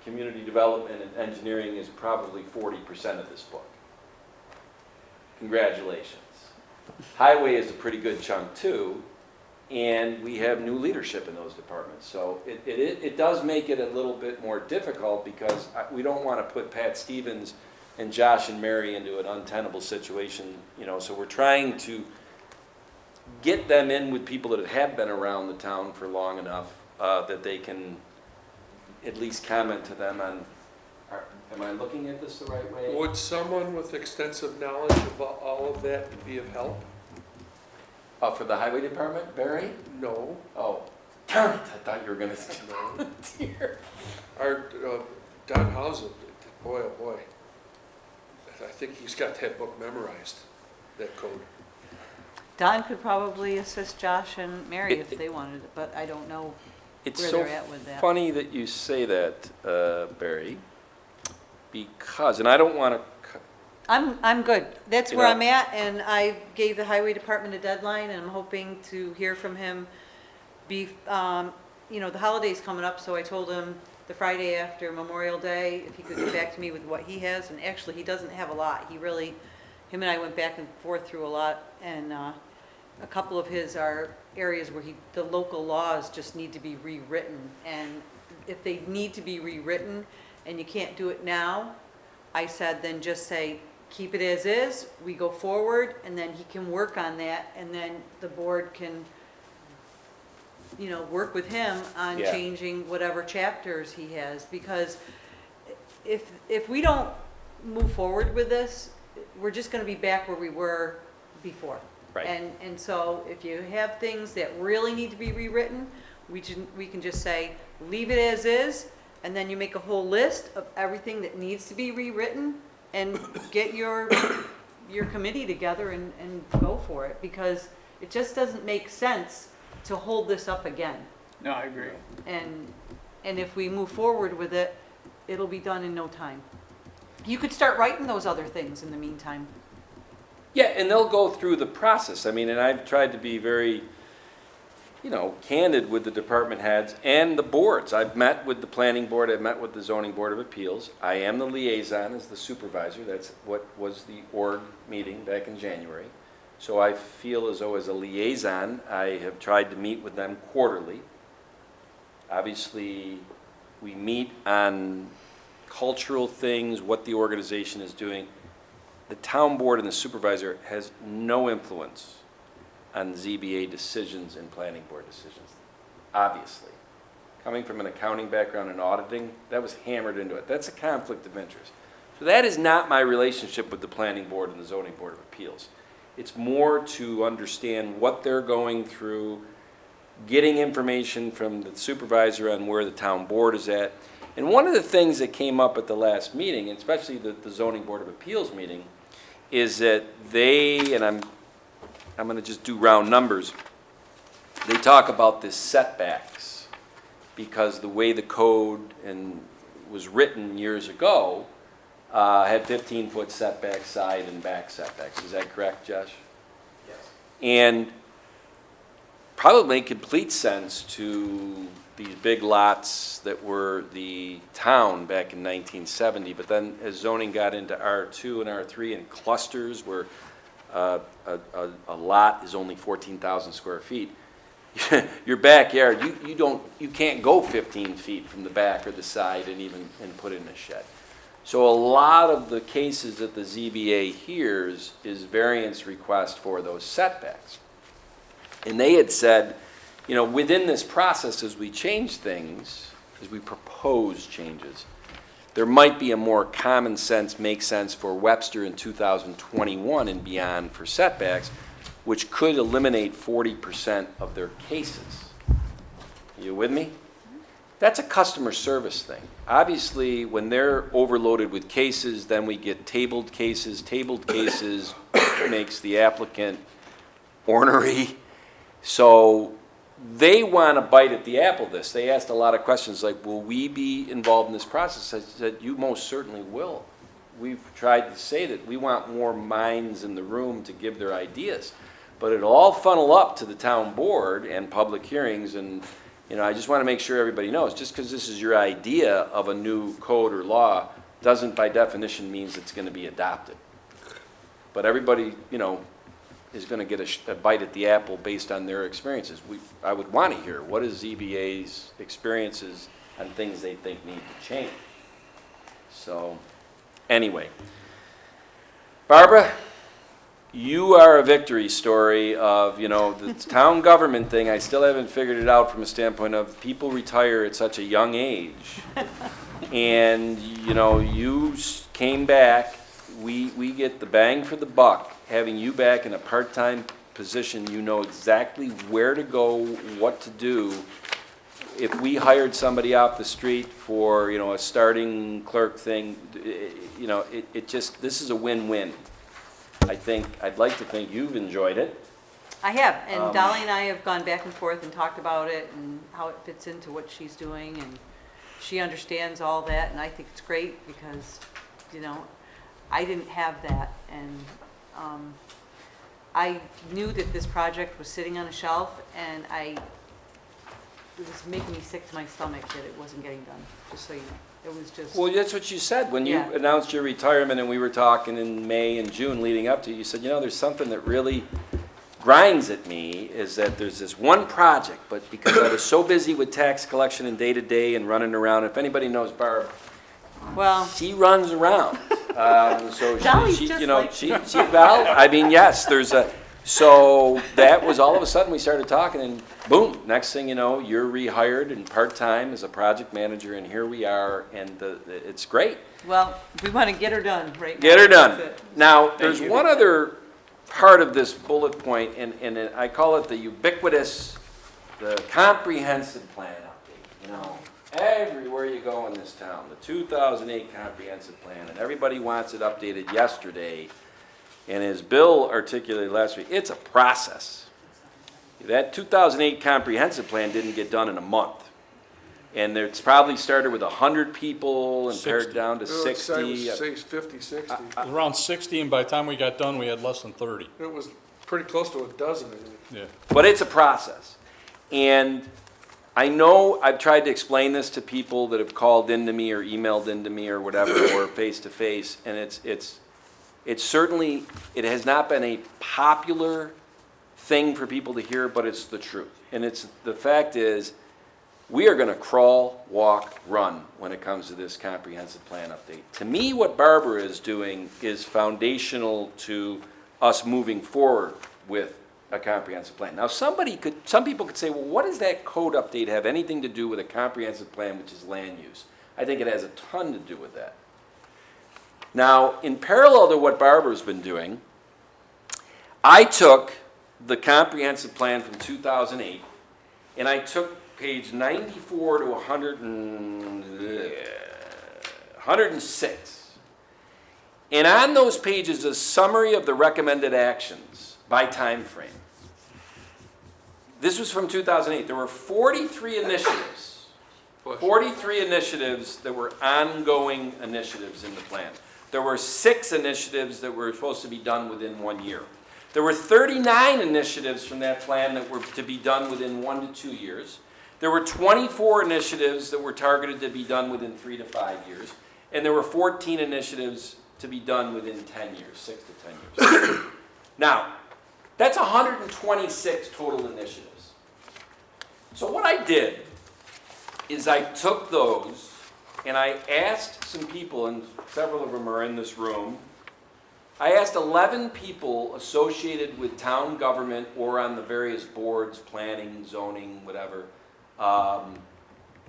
community development and engineering, is probably 40% of this book. Congratulations. Highway is a pretty good chunk too, and we have new leadership in those departments. So it does make it a little bit more difficult, because we don't want to put Pat Stevens and Josh and Mary into an untenable situation, you know, so we're trying to get them in with people that have been around the town for long enough that they can at least comment to them on, am I looking at this the right way? Would someone with extensive knowledge of all of that be of help? For the highway department, Barry? No. Oh, darn it, I thought you were gonna. No. Dear. Our, Don Hausen, boy, oh boy. I think he's got that book memorized, that code. Don could probably assist Josh and Mary if they wanted it, but I don't know It's where so they're at with that. funny that you say that, Barry, because, and I don't want to, I'm good. That's You where know- I'm at, and I gave the highway department a deadline, and I'm hoping to hear from him. You know, the holiday's coming up, so I told him the Friday after Memorial Day, if he could get back to me with what he has, and actually, he doesn't have a lot. Him and I went back and forth through a lot, and a couple of his are areas where the local laws just need to be rewritten. And if they need to be rewritten and you can't do it now, I said, then just say, keep it as is, we go forward, and then he can work on that, and then the board can, work with him on Yeah. changing whatever chapters he has. Because if we don't move forward with this, we're just gonna be back where we were before. Right. And so if you have things that really need to be rewritten, we can just say, leave it as is, and then you make a whole list of everything that needs to be rewritten, and get your committee together and go for it, because it just doesn't make sense to hold this up again. No, I agree. And if we move forward with it, it'll be done in no time. You could start writing those other things in the meantime. Yeah, and they'll go through the process. I mean, and I've tried to be very, candid with the department heads and the boards. I've met with the planning board, I've met with the zoning board of appeals. I am the liaison as the supervisor. That's what was the org meeting back in January. So I feel as though as a liaison, I have tried to meet with them quarterly. Obviously, we meet on cultural things, what the organization is doing. The town board and the supervisor has no influence on ZBA decisions and planning board decisions, obviously. Coming from an accounting background and auditing, that was hammered into it. That's a conflict of interest. So that is not my relationship with the planning board and the zoning board of appeals. It's more to understand what they're going through, getting information from the supervisor on where the town board is at. And one of the things that came up at the last meeting, and especially the zoning board of appeals meeting, is that they, and I'm going to just do round numbers, they talk about this setbacks, because the way the code was written years ago had 15-foot setbacks, side and back setbacks. Is that correct, Josh? Yes. And probably make complete sense to these big lots that were the town back in 1970, but then as zoning got into R2 and R3 and clusters where a lot is only 14,000 square feet, your backyard, you can't go 15 feet from the back or the side and put in a shed. So a lot of the cases that the ZBA hears is variance request for those setbacks. And they had said, within this process, as we change things, as we propose changes, there might be a more common sense, make sense for Webster in 2021 and beyond for setbacks, which could eliminate 40% of their cases. You with me? That's a customer service thing. Obviously, when they're overloaded with cases, then we get tabled cases. Tabled cases makes the applicant ornery. So they want to bite at the apple this. They asked a lot of questions like, will we be involved in this process? I said, you most certainly will. We've tried to say that we want more minds in the room to give their ideas. But it'll all funnel up to the town board and public hearings. And, I just want to make sure everybody knows, just because this is your idea of a new code or law doesn't by definition means it's going to be adopted. But everybody, is going to get a bite at the apple based on their experiences. I would want to hear what is ZBA's experiences on things they think need to change. So, anyway, Barbara, you are a victory story of, the town government thing. I still haven't figured it out from a standpoint of people retire at such a young age. And, you came back. We get the bang for the buck. Having you back in a part-time position, you know exactly where to go, what to do. If we hired somebody off the street for, a starting clerk thing, this is a win-win. I'd like to think you've enjoyed it. I have, and Dolly and I have gone back and forth and talked about it and how it fits into what she's doing, and she understands all that, and I think it's great because, I didn't have that, and I knew that this project was sitting on a shelf, and it was making me sick to my stomach that it wasn't getting done, just so you know. It was just... Well, that's what you said when you Yeah. announced your retirement, and we were talking in May and June leading up to it. You said, there's something that really grinds at me is that there's this one project, but because I was so busy with tax collection and day-to-day and running around, if anybody knows Barb, Well, she runs around. So Dolly's she, just you know, like well, I mean, yes, so that was all of a sudden we started talking and boom, next thing you know, you're rehired and part-time as a project manager and here we are and it's great. well, we want to get her done right now. Get her done. That's it. Now, there's one other part of this bullet point, and I call it the ubiquitous, the comprehensive plan update. You know, everywhere you go in this town, the 2008 comprehensive plan, and everybody wants it updated yesterday. And as Bill articulated last week, it's a process. That 2008 comprehensive plan didn't get done in a month. And it's probably started with 100 people and pared 60. down to No, it's- I would 60. say 50, 60. It was around 60, and by the time we got done, we had less than 30. It was pretty close to a dozen, I think. Yeah. But it's a process. And I know I've tried to explain this to people that have called into me or emailed into me or whatever, or face to face, and it's certainly, it has not been a popular thing for people to hear, but it's the truth. And the fact is, we are gonna crawl, walk, run when it comes to this comprehensive plan update. To me, what Barbara is doing is foundational to us moving forward with a comprehensive plan. Now, some people could say, well, what does that code update have anything to do with a comprehensive plan, which is land use? I think it has a ton to do with that. Now, in parallel to what Barbara's been doing, I took the comprehensive plan from 2008, and I took page 94 to 106. And on those pages, a summary of the recommended actions by time frame. This was from 2008. There were 43 initiatives. 43 initiatives that were ongoing initiatives in the plan. There were 6 initiatives that were supposed to be done within 1 year. There were 39 initiatives from that plan that were to be done within 1 to 2 years. There were 24 initiatives that were targeted to be done within 3 to 5 years. And there were 14 initiatives to be done within 10 years, 6 to 10 years. Now, that's 126 total initiatives. So what I did is I took those and I asked some people, and several of them are in this room, I asked 11 people associated with town government or on the various boards, planning, zoning, whatever,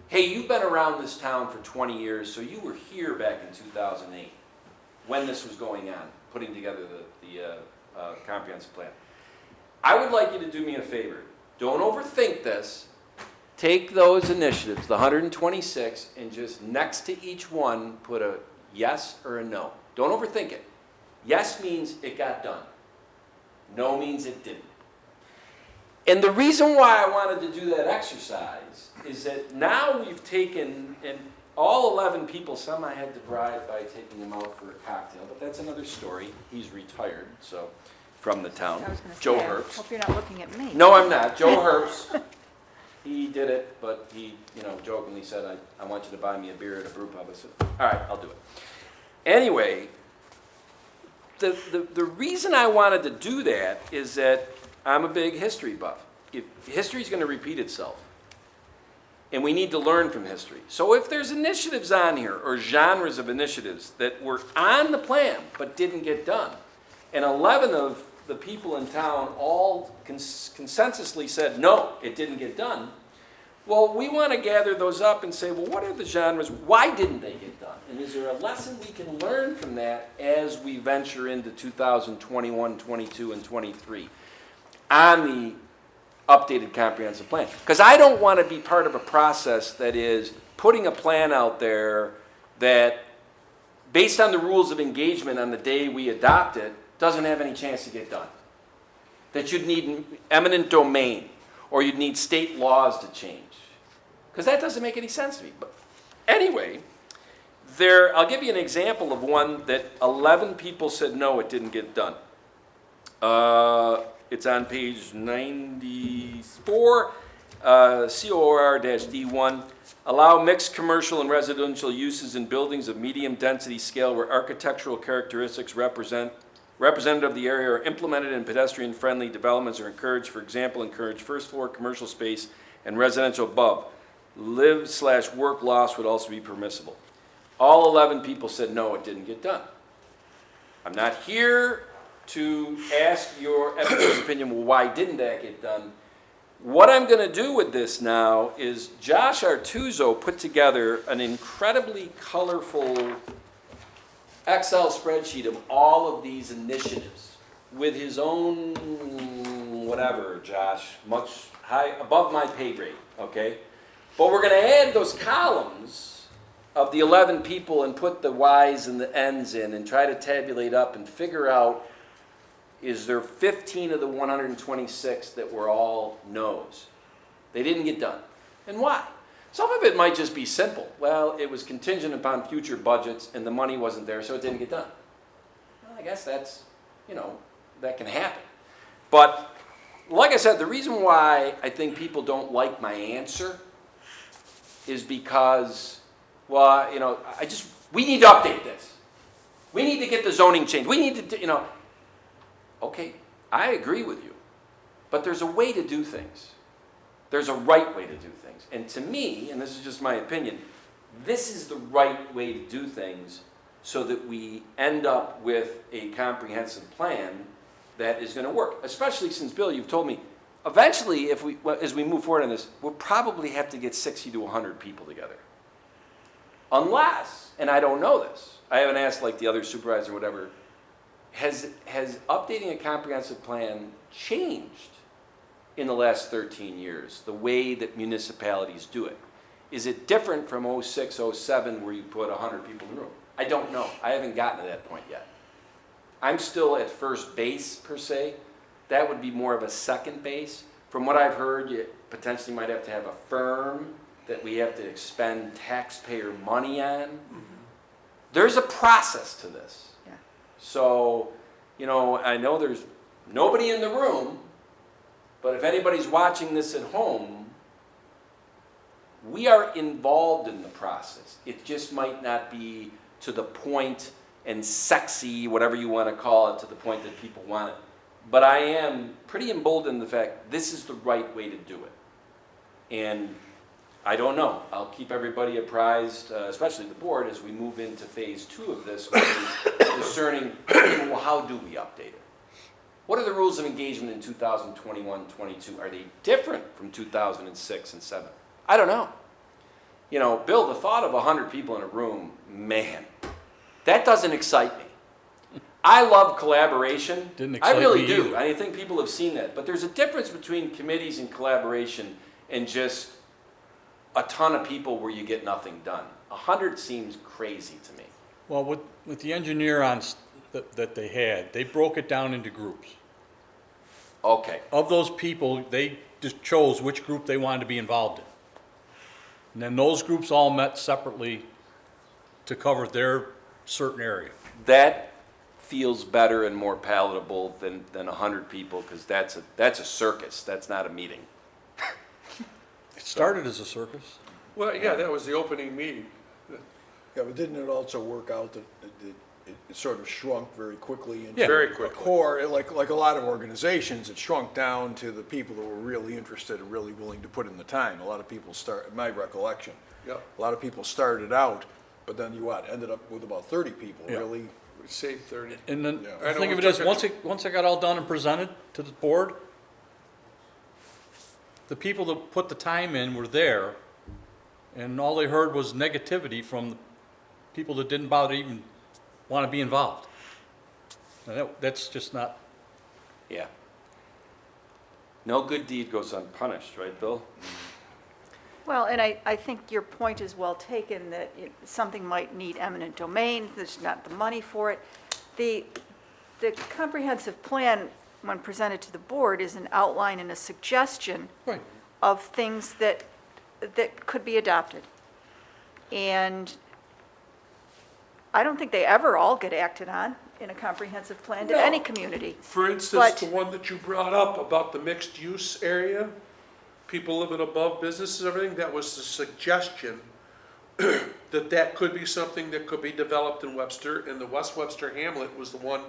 hey, you've been around this town for 20 years, so you were here back in 2008 when this was going on, putting together the comprehensive plan. I would like you to do me a favor. Don't overthink this. Take those initiatives, the 126, and just next to each one, put a yes or a no. Don't overthink it. Yes means it got done. No means it didn't. And the reason why I wanted to do that exercise is that now we've taken, and all 11 people, some I had to bribe by taking them out for a cocktail, but that's another story. He's retired, so, from the town. I was gonna say, Joe I Herbst. hope you're not looking at me. No, I'm not. Joe Herbst. He did it, but he, jokingly said, I want you to buy me a beer at a brew pub. I said, all right, I'll do it. Anyway, the reason I wanted to do that is that I'm a big history buff. If history's going to repeat itself, and we need to learn from history. So if there's initiatives on here, or genres of initiatives that were on the plan but didn't get done, and 11 of the people in town all consensusly said, no, it didn't get done, well, we want to gather those up and say, well, what are the genres? Why didn't they get done? And is there a lesson we can learn from that as we venture into 2021, 22, and 23 on the updated comprehensive plan? Because I don't want to be part of a process that is putting a plan out there that, based on the rules of engagement on the day we adopt it, doesn't have any chance to get done. That you'd need eminent domain, or you'd need state laws to change. Because that doesn't make any sense to me. But anyway, I'll give you an example of one that 11 people said no, it didn't get done. It's on page 94, COR-D1. Allow mixed commercial and residential uses in buildings of medium density scale where architectural characteristics representative of the area are implemented in pedestrian-friendly developments are encouraged, for example, encourage first floor commercial space and residential above. Live/work loss would also be permissible. All 11 people said no, it didn't get done. I'm not here to ask your everyone's opinion, well, why didn't that get done? What I'm going to do with this now is Josh Artuso put together an incredibly colorful Excel spreadsheet of all of these initiatives with his own whatever, Josh, much high above my pay grade, okay? But we're going to add those columns of the 11 people and put the Y's and the N's in and try to tabulate up and figure out, is there 15 of the 126 that were all no's? They didn't get done. And why? Some of it might just be simple. Well, it was contingent upon future budgets and the money wasn't there, so it didn't get done. Well, I guess that's, that can happen. But like I said, the reason why I think people don't like my answer is because, well, we need to update this. We need to get the zoning changed. We need to, okay, I agree with you, but there's a way to do things. There's a right way to do things. And to me, and this is just my opinion, this is the right way to do things so that we end up with a comprehensive plan that is going to work. Especially since, Bill, you've told me, eventually, as we move forward on this, we'll probably have to get 60 to 100 people together. Unless, and I don't know this, I haven't asked like the other supervisor or whatever, has updating a comprehensive plan changed in the last 13 years, the way that municipalities do it? Is it different from 06, 07 where you put 100 people in the room? I don't know. I haven't gotten to that point yet. I'm still at first base, per se. That would be more of a second base. From what I've heard, you potentially might have to have a firm that we have to expend taxpayer money on. Mm-hmm. There's a process to this. Yeah. So, I know there's nobody in the room, but if anybody's watching this at home, we are involved in the process. It just might not be to the point and sexy, whatever you want to call it, to the point that people want it. But I am pretty emboldened in the fact this is the right way to do it. And I don't know. I'll keep everybody apprised, especially the board, as we move into phase 2 of this, which is discerning, well, how do we update it? What are the rules of engagement in 2021-22? Are they different from 2006 and 7? I don't know. Bill, the thought of 100 people in a room, man, that doesn't excite me. I love collaboration. Didn't excite I really me do. either. I think people have seen that. But there's a difference between committees and collaboration and just a ton of people where you get nothing done. 100 seems crazy to me. Well, with the engineer that they had, they broke it down into groups. Okay. Of those people, they just chose which group they wanted to be involved in. And then those groups all met separately to cover their certain area. That feels better and more palatable than 100 people, because that's a circus. That's not a meeting. It started as a circus. Well, yeah, that was the opening meeting. Yeah, but didn't it also work out that it sort of shrunk very quickly into Yeah. Very a quickly. core, like a lot of organizations, it shrunk down to the people that were really interested and really willing to put in the time. A lot of people my recollection. Yep. A lot of people started out, but then ended up with about 30 people, Yeah. really. We saved 30. And then, Yeah. I know think of we it as, took it- once it got all done and presented to the board, the people that put the time in were there, and all they heard was negativity from the people that didn't bother to even want to be involved. And that's just not, Yeah. No good deed goes unpunished, right, Bill? Well, and I think your point is well taken, that something might need eminent domain, there's not the money for it. The comprehensive plan, when presented to the board, is an outline and a suggestion right. of things that could be adopted. And I don't think they ever all get acted on in a comprehensive plan to No. any community. For instance, But- the one that you brought up about the mixed-use area, people living above businesses, everything, that was the suggestion that could be something that could be developed in Webster, and the West Webster Hamlet was the one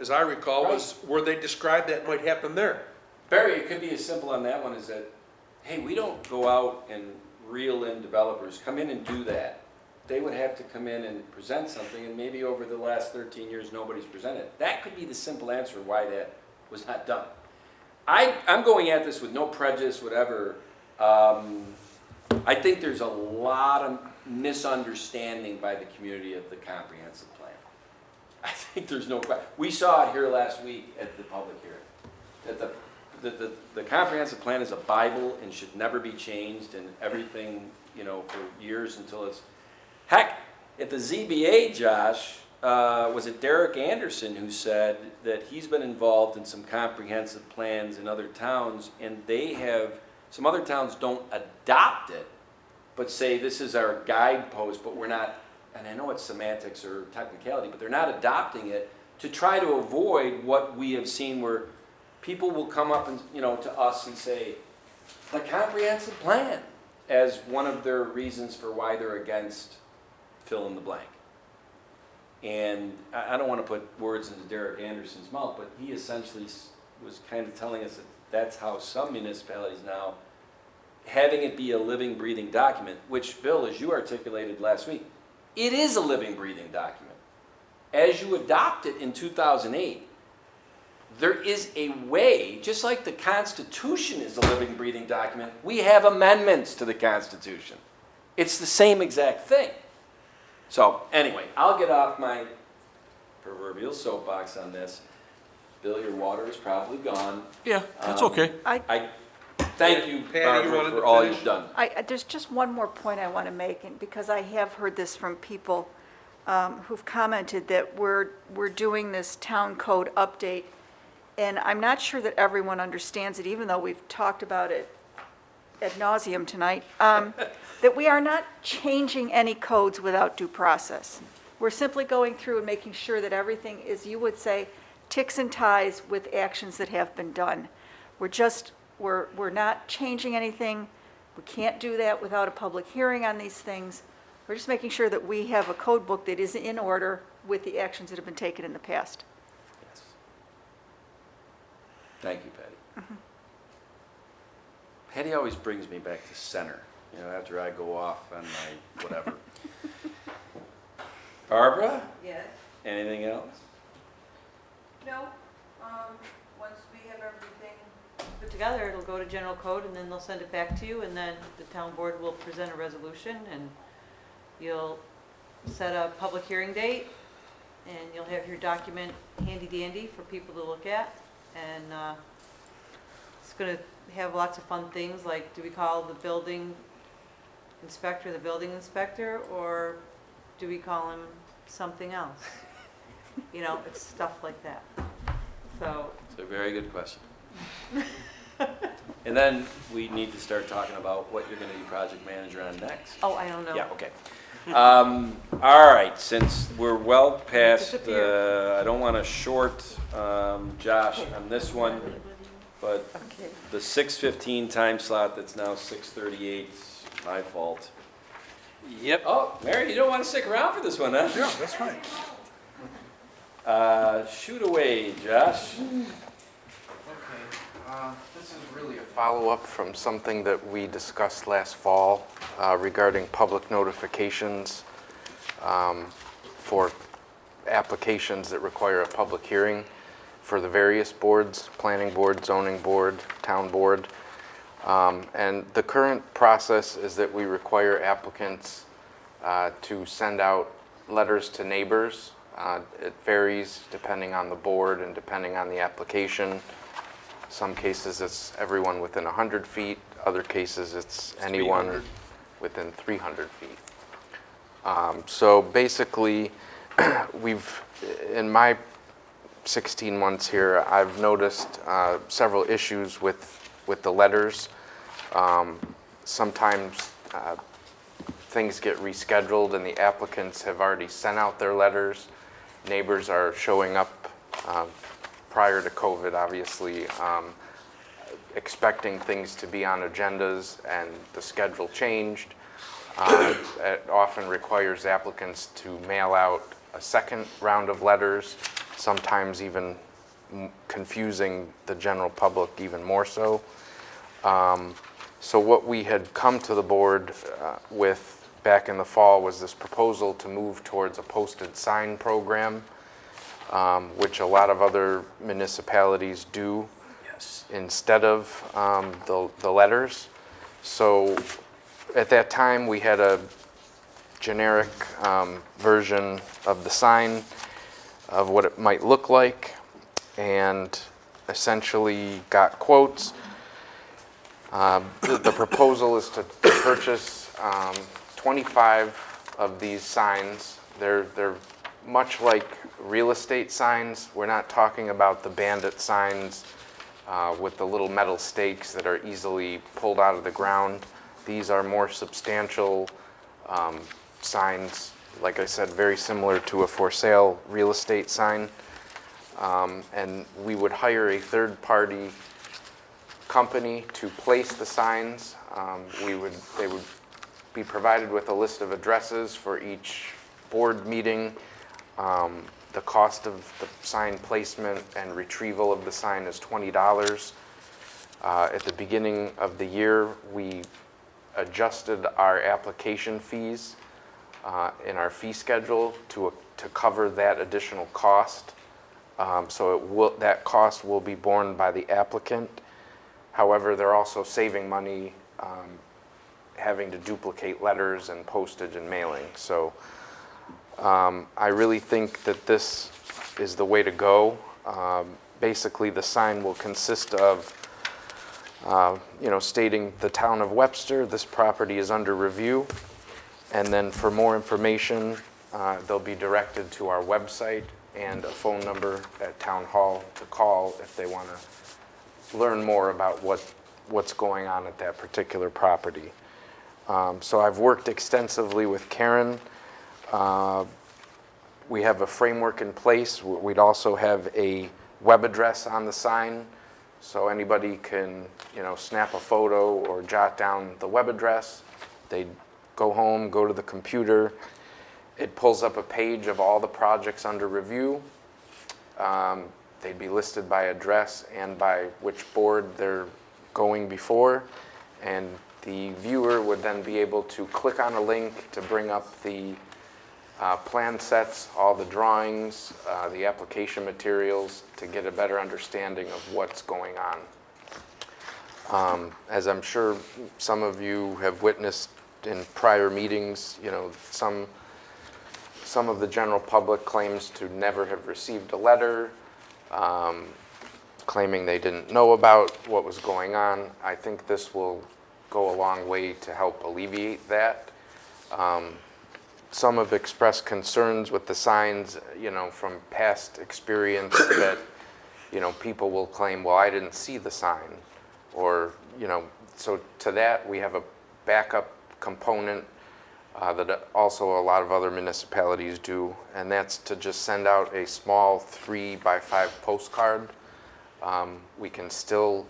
as I recall, was where they described that might happen there. Barry, it could be as simple on that one as that, hey, we don't go out and reel in developers, come in and do that. They would have to come in and present something, and maybe over the last 13 years, nobody's presented. That could be the simple answer why that was not done. I'm going at this with no prejudice, whatever. I think there's a lot of misunderstanding by the community of the comprehensive plan. I think there's no question. We saw it here last week at the public hearing, that the comprehensive plan is a Bible and should never be changed, and everything, you know, for years until it's, heck, at the ZBA, Josh, was it Derek Anderson who said that he's been involved in some comprehensive plans in other towns, and they have, some other towns don't adopt it, but say this is our guidepost, but we're not, and I know it's semantics or technicality, but they're not adopting it to try to avoid what we have seen where people will come up and, you know, to us and say, the comprehensive plan, as one of their reasons for why they're against fill in the blank. And I don't want to put words into Derek Anderson's mouth, but he essentially was kind of telling us that that's how some municipalities now, having it be a living, breathing document, which, Bill, as you articulated last week, it is a living, breathing document. As you adopt it in 2008, there is a way, just like the Constitution is a living, breathing document, we have amendments to the Constitution. It's the same exact thing. So, anyway, I'll get off my proverbial soapbox on this. Bill, your water is probably gone. Yeah, that's okay. I thank you, Patty, you Barbara, wanted for to all finish? you've done. There's just one more point I want to make, and because I have heard this from people who've commented that we're doing this town code update, and I'm not sure that everyone understands it, even though we've talked about it ad nauseum tonight, that we are not changing any codes without due process. We're simply going through and making sure that everything is, you would say, ticks and ties with actions that have been done. We're not changing anything. We can't do that without a public hearing on these things. We're just making sure that we have a code book that is in order with the actions that have been taken in the past. Yes. Thank you, Patty. Patty always brings me back to center, you know, after I go off on my whatever. Barbara, Yes? anything else? No. Once we have everything put together, it'll go to general code, and then they'll send it back to you, and then the town board will present a resolution, and you'll set a public hearing date, and you'll have your document handy dandy for people to look at, and it's gonna have lots of fun things, like, do we call the building inspector the building inspector, or do we call him something else? You know, it's stuff like that. So, It's a very good question. And then we need to start talking about what you're gonna be project manager on next. oh, I don't know. Yeah, okay. All right, since we're well past, Disappear. I don't want to short Josh on this one, but Okay. the 6:15 time slot that's now 6:38, my fault. Yep. Oh, Mary, you don't want to stick around for this one, huh? Yeah, that's fine. Shoot away, Josh. This is really a follow-up from something that we discussed last fall regarding public notifications for applications that require a public hearing for the various boards, planning board, zoning board, town board. And the current process is that we require applicants to send out letters to neighbors. It varies depending on the board and depending on the application. Some cases it's everyone within 100 feet, other cases it's anyone 300. within 300 feet. So basically, in my 16 months here, I've noticed several issues with the letters. Sometimes things get rescheduled and the applicants have already sent out their letters. Neighbors are showing up prior to COVID, obviously, expecting things to be on agendas, and the schedule changed. It often requires applicants to mail out a second round of letters, sometimes even confusing the general public even more so. So what we had come to the board with back in the fall was this proposal to move towards a posted sign program, which a lot of other municipalities do Yes. instead of the letters. So at that time, we had a generic version of the sign of what it might look like, and essentially got quotes. The proposal is to purchase 25 of these signs. They're much like real estate signs. We're not talking about the bandit signs with the little metal stakes that are easily pulled out of the ground. These are more substantial signs, like I said, very similar to a for sale real estate sign. And we would hire a third-party company to place the signs. They would be provided with a list of addresses for each board meeting. The cost of the sign placement and retrieval of the sign is $20. At the beginning of the year, we adjusted our application fees in our fee schedule to cover that additional cost. So that cost will be borne by the applicant. However, they're also saving money having to duplicate letters and postage and mailing. So I really think that this is the way to go. Basically, the sign will consist of stating the town of Webster, this property is under review. And then for more information, they'll be directed to our website and a phone number at Town Hall to call if they want to learn more about what's going on at that particular property. So I've worked extensively with Karen. We have a framework in place. We'd also have a web address on the sign, so anybody can, snap a photo or jot down the web address. They'd go home, go to the computer. It pulls up a page of all the projects under review. They'd be listed by address and by which board they're going before, and the viewer would then be able to click on a link to bring up the plan sets, all the drawings, the application materials, to get a better understanding of what's going on. As I'm sure some of you have witnessed in prior meetings, some of the general public claims to never have received a letter, claiming they didn't know about what was going on. I think this will go a long way to help alleviate that. Some have expressed concerns with the signs, from past experience that, people will claim, well, I didn't see the sign. Or, so to that, we have a backup component that also a lot of other municipalities do, and that's to just send out a small 3x5 postcard. We can still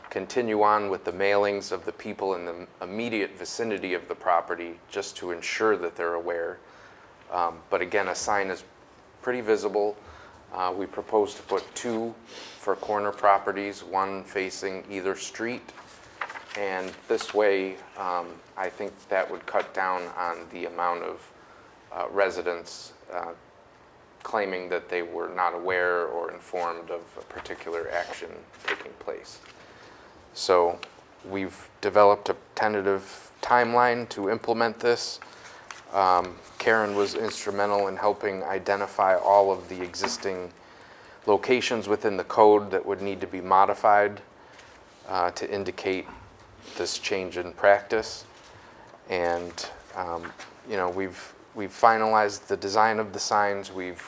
continue on with the mailings of the people in the immediate vicinity of the property just to ensure that they're aware. But again, a sign is pretty visible. We propose to put 2 for corner properties, 1 facing either street. And this way, I think that would cut down on the amount of residents claiming that they were not aware or informed of a particular action taking place. So we've developed a tentative timeline to implement this. Karen was instrumental in helping identify all of the existing locations within the code that would need to be modified to indicate this change in practice. And we've finalized the design of the signs. We've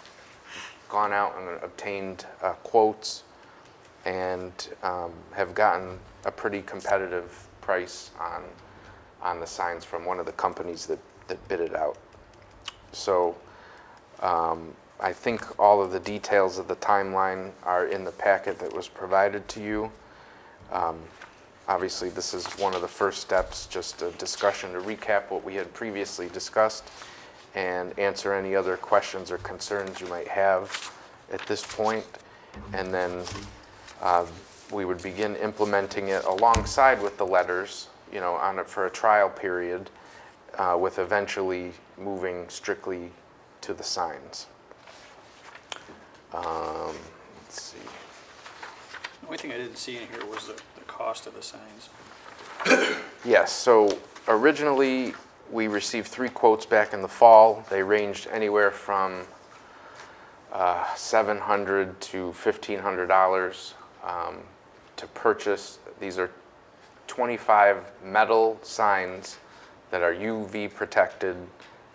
gone out and obtained quotes and have gotten a pretty competitive price on the signs from one of the companies that bid it out. So I think all of the details of the timeline are in the packet that was provided to you. Obviously, this is one of the first steps, just a discussion to recap what we had previously discussed and answer any other questions or concerns you might have. at this point, and then we would begin implementing it alongside with the letters, on it for a trial period, with eventually moving strictly to the signs. Let's see. The only thing I didn't see in here was the cost of the signs. Yes, so originally, we received 3 quotes back in the fall. They ranged anywhere from $700 to $1,500 to purchase. These are 25 metal signs that are UV protected.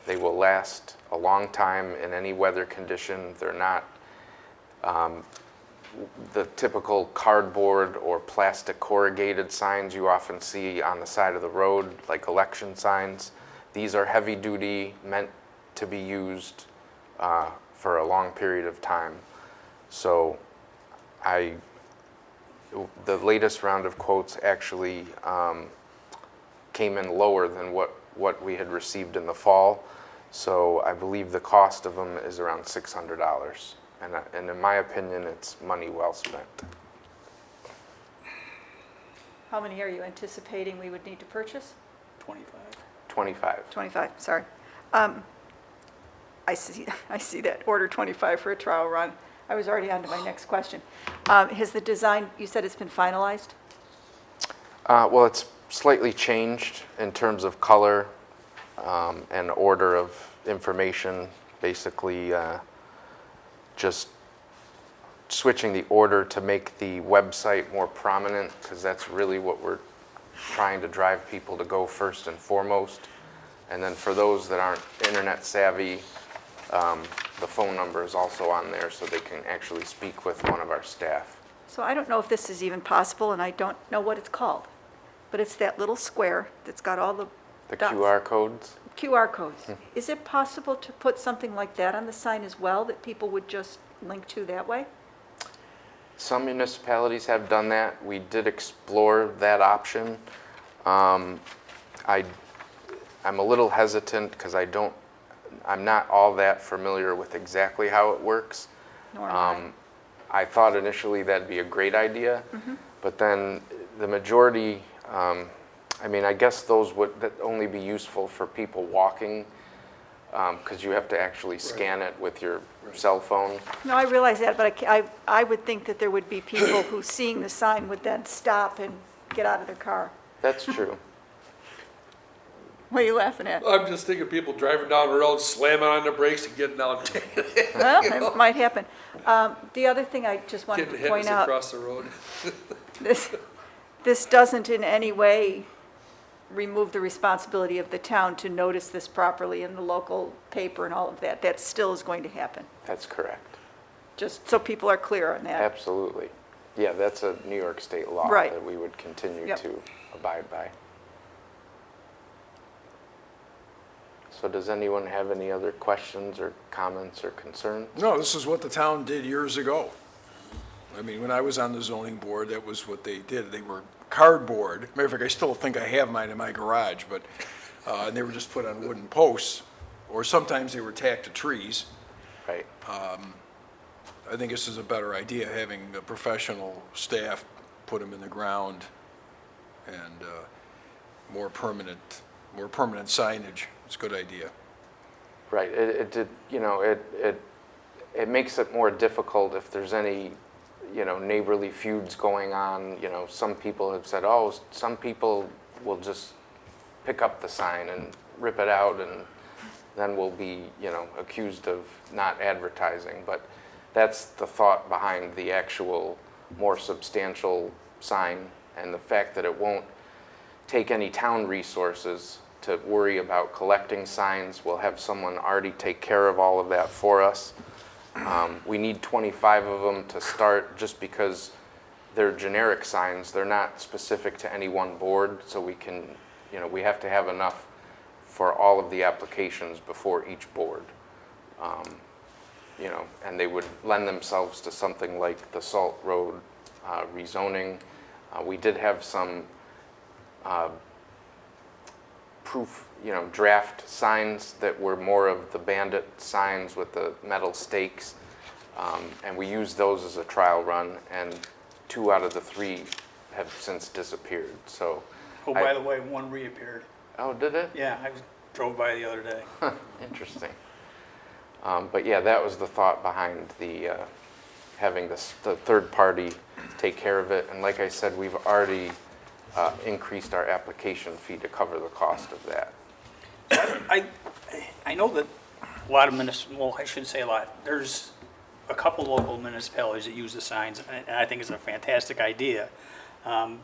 They will last a long time in any weather condition. They're not the typical cardboard or plastic corrugated signs you often see on the side of the road, like election signs. These are heavy duty, meant to be used for a long period of time. So the latest round of quotes actually came in lower than what we had received in the fall. So I believe the cost of them is around $600. And in my opinion, it's money well spent. How many are you anticipating we would need to purchase? 25. 25. 25, sorry. I see that, order 25 for a trial run. I was already on to my next question. Has the design, you said it's been finalized? Well, it's slightly changed in terms of color and order of information. Basically, just switching the order to make the website more prominent, because that's really what we're trying to drive people to go first and foremost. And then for those that aren't internet savvy, the phone number is also on there so they can actually speak with one of our staff. So I don't know if this is even possible, and I don't know what it's called, but it's that little square that's got all the The dots. QR codes? QR codes. Is it possible to put something like that on the sign as well, that people would just link to that way? Some municipalities have done that. We did explore that option. I'm a little hesitant because I'm not all that familiar with exactly how it works. Nor am I thought initially that'd be a great idea, but then the majority, I guess those would only be useful for people walking, because you have to actually scan it with your cell phone. No, I realize that, but I would think that there would be people who, seeing the sign, would then stop and get out of their car. That's true. What are you laughing at? I'm just thinking people driving down the road, slamming on the brakes and getting out, Well, it might happen. The other thing I just wanted getting to point hit out, across the road. this doesn't in any way remove the responsibility of the town to notice this properly in the local paper and all of that. That still is going to happen, That's correct. just so people are clear on that. Absolutely. Yeah, that's a New York State law Right. that we would continue Yep. to abide by. So does anyone have any other questions or comments or concerns? No, this is what the town did years ago. I mean, when I was on the zoning board, that was what they did. They were cardboard. Matter of fact, I still think I have mine in my garage, but, and they were just put on wooden posts, or sometimes they were tacked to trees. Right. I think this is a better idea, having a professional staff put them in the ground and more permanent signage. It's a good idea. Right. It makes it more difficult if there's any, neighborly feuds going on. Some people have said, oh, some people will just pick up the sign and rip it out, and then we'll be, accused of not advertising. But that's the thought behind the actual more substantial sign, and the fact that it won't take any town resources to worry about collecting signs. We'll have someone already take care of all of that for us. We need 25 of them to start, just because they're generic signs. They're not specific to any one board, so we can, we have to have enough for all of the applications before each board. And they would lend themselves to something like the Salt Road rezoning. We did have some draft signs that were more of the bandit signs with the metal stakes. And we used those as a trial run, and 2 out of the 3 have since disappeared, so. Oh, by the way, one reappeared. Oh, did it? Yeah, drove by the other day. Interesting. But yeah, that was the thought behind the, having the third party take care of it. And like I said, we've already increased our application fee to cover the cost of that. I know that a lot of well, I shouldn't say a lot. There's a couple local municipalities that use the signs, and I think it's a fantastic idea. One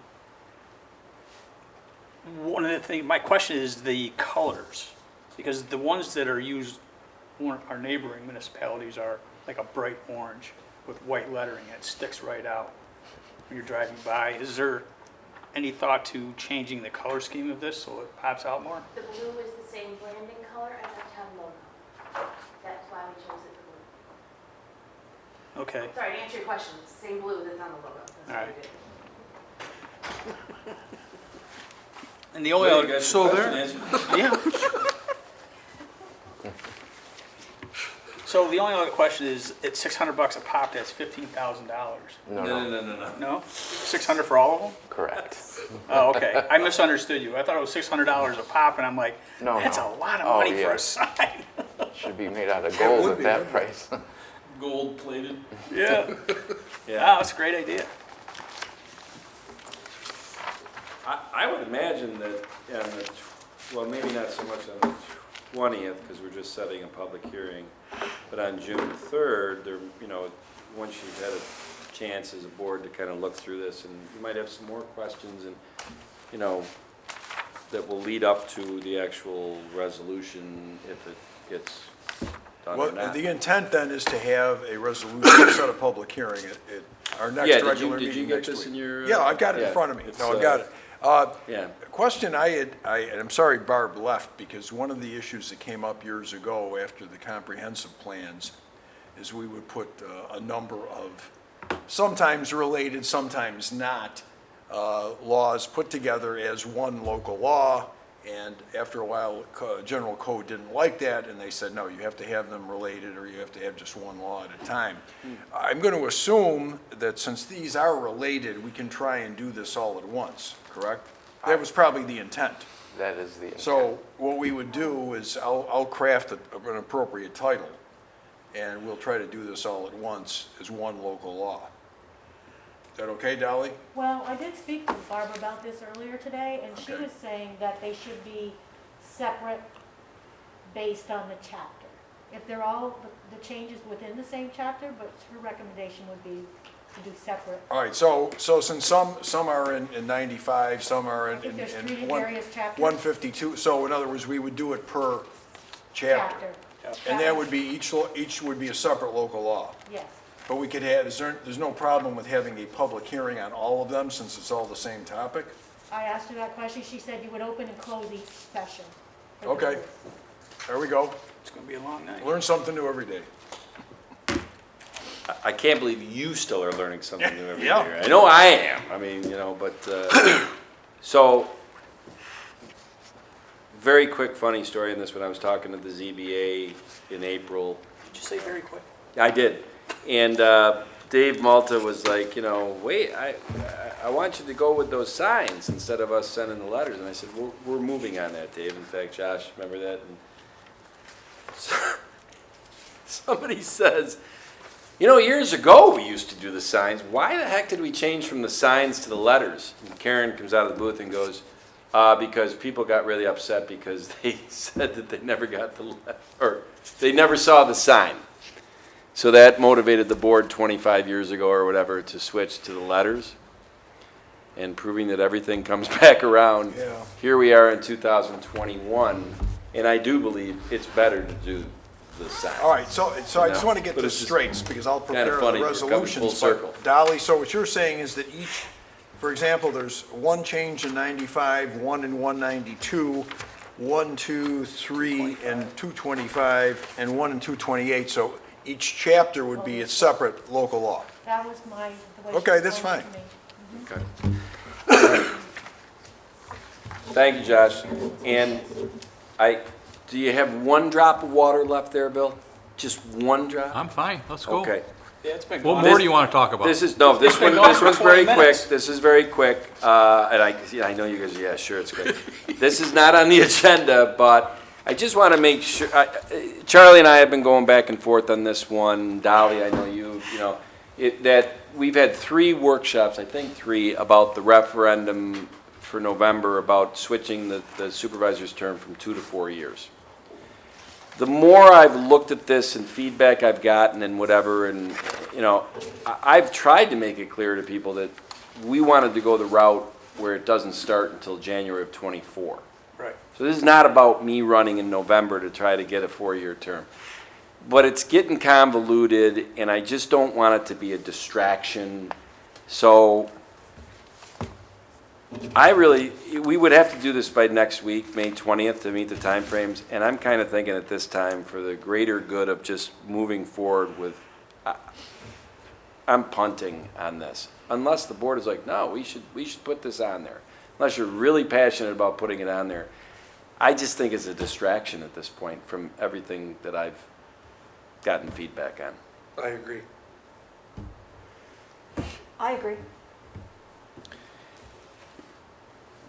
of the things, my question is the colors, because the ones that are used, our neighboring municipalities are like a bright orange with white lettering. It sticks right out when you're driving by. Is there any thought to changing the color scheme of this so it pops out more? The blue is the same branding color as our town logo. That's why we chose it for blue. Okay. Sorry, to answer your question, it's the same blue that's on the logo. That's All what right. we did. And the only other, So there, yeah. So the only other question is, it's $600 a pop, that's $15,000. No. No? 600 for all of them? Correct. Oh, okay. I misunderstood you. I thought it was $600 a pop, and I'm like, No, that's no. a lot of Oh, money for yeah. a sign. Should be made out of gold would at be, that wouldn't price. Gold plated. Yeah. Yeah, that's a great idea. I would imagine that on the, well, maybe not so much on the 20th, because we're just setting a public hearing, but on June 3rd, there, you know, once you've had a chance as a board to kind of look through this, and you might have some more questions, and, you know, that will lead up to the actual resolution if it gets done or Well, not. the intent then is to have a resolution, set a public hearing at our next Yeah, regular did you meeting get next this week. in your? Yeah, I've got it in Yeah, front of me. it's, No, I've got it. Yeah. A question and I'm sorry Barb left, because one of the issues that came up years ago after the comprehensive plans is we would put a number of, sometimes related, sometimes not, laws put together as one local law, and after a while, General Code didn't like that, and they said, no, you have to have them related, or you have to have just one law at a time. I'm going to assume that since these are related, we can try and do this all at once, correct? That was probably the intent. That is the intent. So what we would do is I'll craft an appropriate title, and we'll try to do this all at once as one local law. Is that okay, Dolly? Well, I did speak to Barbara about this earlier today, and she Okay. was saying that they should be separate based on the chapter. If they're all, the changes within the same chapter, but her recommendation would be to do separate. All right, so since some are in 95, some are I think there's 3 in various chapters. 152, so in other words, we would do it per chapter. And that would be, each would be a separate local law. Yes, But we could have, there's no problem with having a public hearing on all of them, since it's all the same topic? I asked her that question, she said you would open and close each session. for the Okay, board. there we go. It's going to be a long night. Learn something new every day. I can't believe you still are learning something new every Yeah. year. I know I am. I mean, you know, but, so, very quick funny story in this, when I was talking to the ZBA in April. Did you say very quick? I did. And Dave Malta was like, you know, wait, I want you to go with those signs instead of us sending the letters. And I said, we're moving on that, Dave. In fact, Josh, remember that? And so, somebody says, you know, years ago we used to do the signs. Why the heck did we change from the signs to the letters? And Karen comes out of the booth and goes, because people got really upset because they said that they never got the letter, or they never saw the sign. So that motivated the board 25 years ago or whatever to switch to the letters, and proving that everything comes back around. Yeah. Here we are in 2021, and I do believe it's better to do the sign. All right, so I just want to get But this it's just straight, because I'll kinda prepare funny the we're coming full resolutions. circle. But Dolly, so what you're saying is that each, for example, there's one change in 95, one in 192, 1, 2, 3, and 225, and 1 and 228. So each chapter would be its separate local law. That was the way she Okay, that's explained it fine. to me. Okay. Thank you, Josh. And do you have one drop of water left there, Bill? Just one drop? I'm fine, let's go. Okay. Yeah, it's been What gone. more do you want to talk about? This is, no, this been one, going this for one's 20 very quick, minutes. this is very quick, and I know you guys, yeah, sure, it's quick. This is not on the agenda, but I just want to make sure, Charlie and I have been going back and forth on this one, Dolly, I know you know, that we've had 3 workshops, I think 3, about the referendum for November about switching the supervisor's term from 2 to 4 years. The more I've looked at this and feedback I've gotten and whatever, and, you know, I've tried to make it clear to people that we wanted to go the route where it doesn't start until January of '24. Right. So this is not about me running in November to try to get a 4-year term. But it's getting convoluted, and I just don't want it to be a distraction. So we would have to do this by next week, May 20th, to meet the timeframes. And I'm kind of thinking at this time, for the greater good of just moving forward with, I'm punting on this. Unless the board is like, no, we should put this on there. Unless you're really passionate about putting it on there. I just think it's a distraction at this point from everything that I've gotten feedback on. I agree. I agree.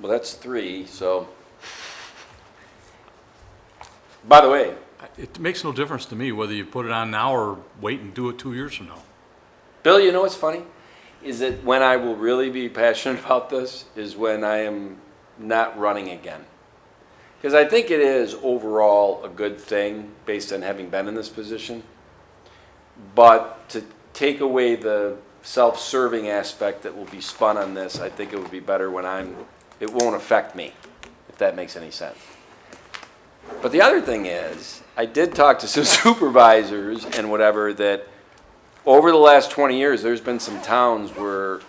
Well, that's 3, so. By the way, It makes no difference to me whether you put it on now or wait and do it 2 years from now. Bill, you know what's funny? Is that when I will really be passionate about this is when I am not running again. Because I think it is overall a good thing based on having been in this position. But to take away the self-serving aspect that will be spun on this, I think it would be better when it won't affect me, if that makes any sense. But the other thing is, I did talk to some supervisors and whatever that over the last 20 years, there's been some towns where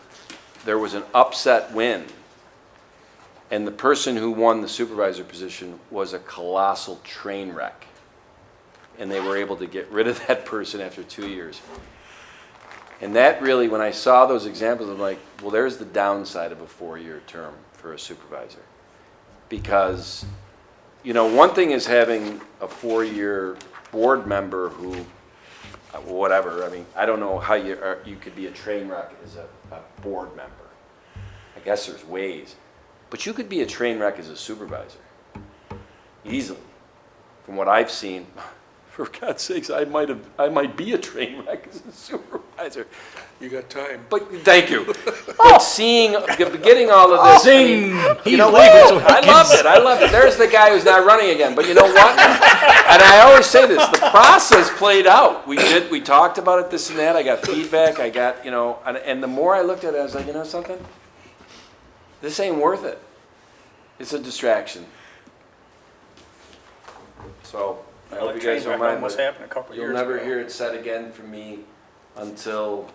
there was an upset win. And the person who won the supervisor position was a colossal train wreck. And they were able to get rid of that person after 2 years. And that really, when I saw those examples, I'm like, well, there's the downside of a 4-year term for a supervisor. Because, you know, one thing is having a 4-year board member who, whatever, I mean, I don't know how you could be a train wreck as a board member. I guess there's ways. But you could be a train wreck as a supervisor, easily. From what I've seen, for God's sakes, I might be a train wreck as a supervisor. You got time. But, thank you. But getting all of this. You know what? I love it. There's the guy who's not running again. But you know what? And I always say this, the process played out. We talked about it, this and that. I got feedback. I got, you know, and the more I looked at it, I was like, you know something? This ain't worth it. It's a distraction. So, I hope you guys don't mind. What's happened a couple years You'll ago. never hear it said again from me until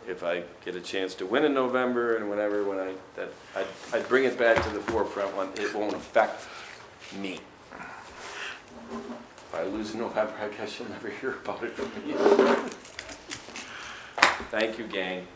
if I get a chance to win in November and whenever, I'd bring it back to the forefront when it won't affect me. If I lose in November, I guess you'll never hear about it from me. Thank you, gang.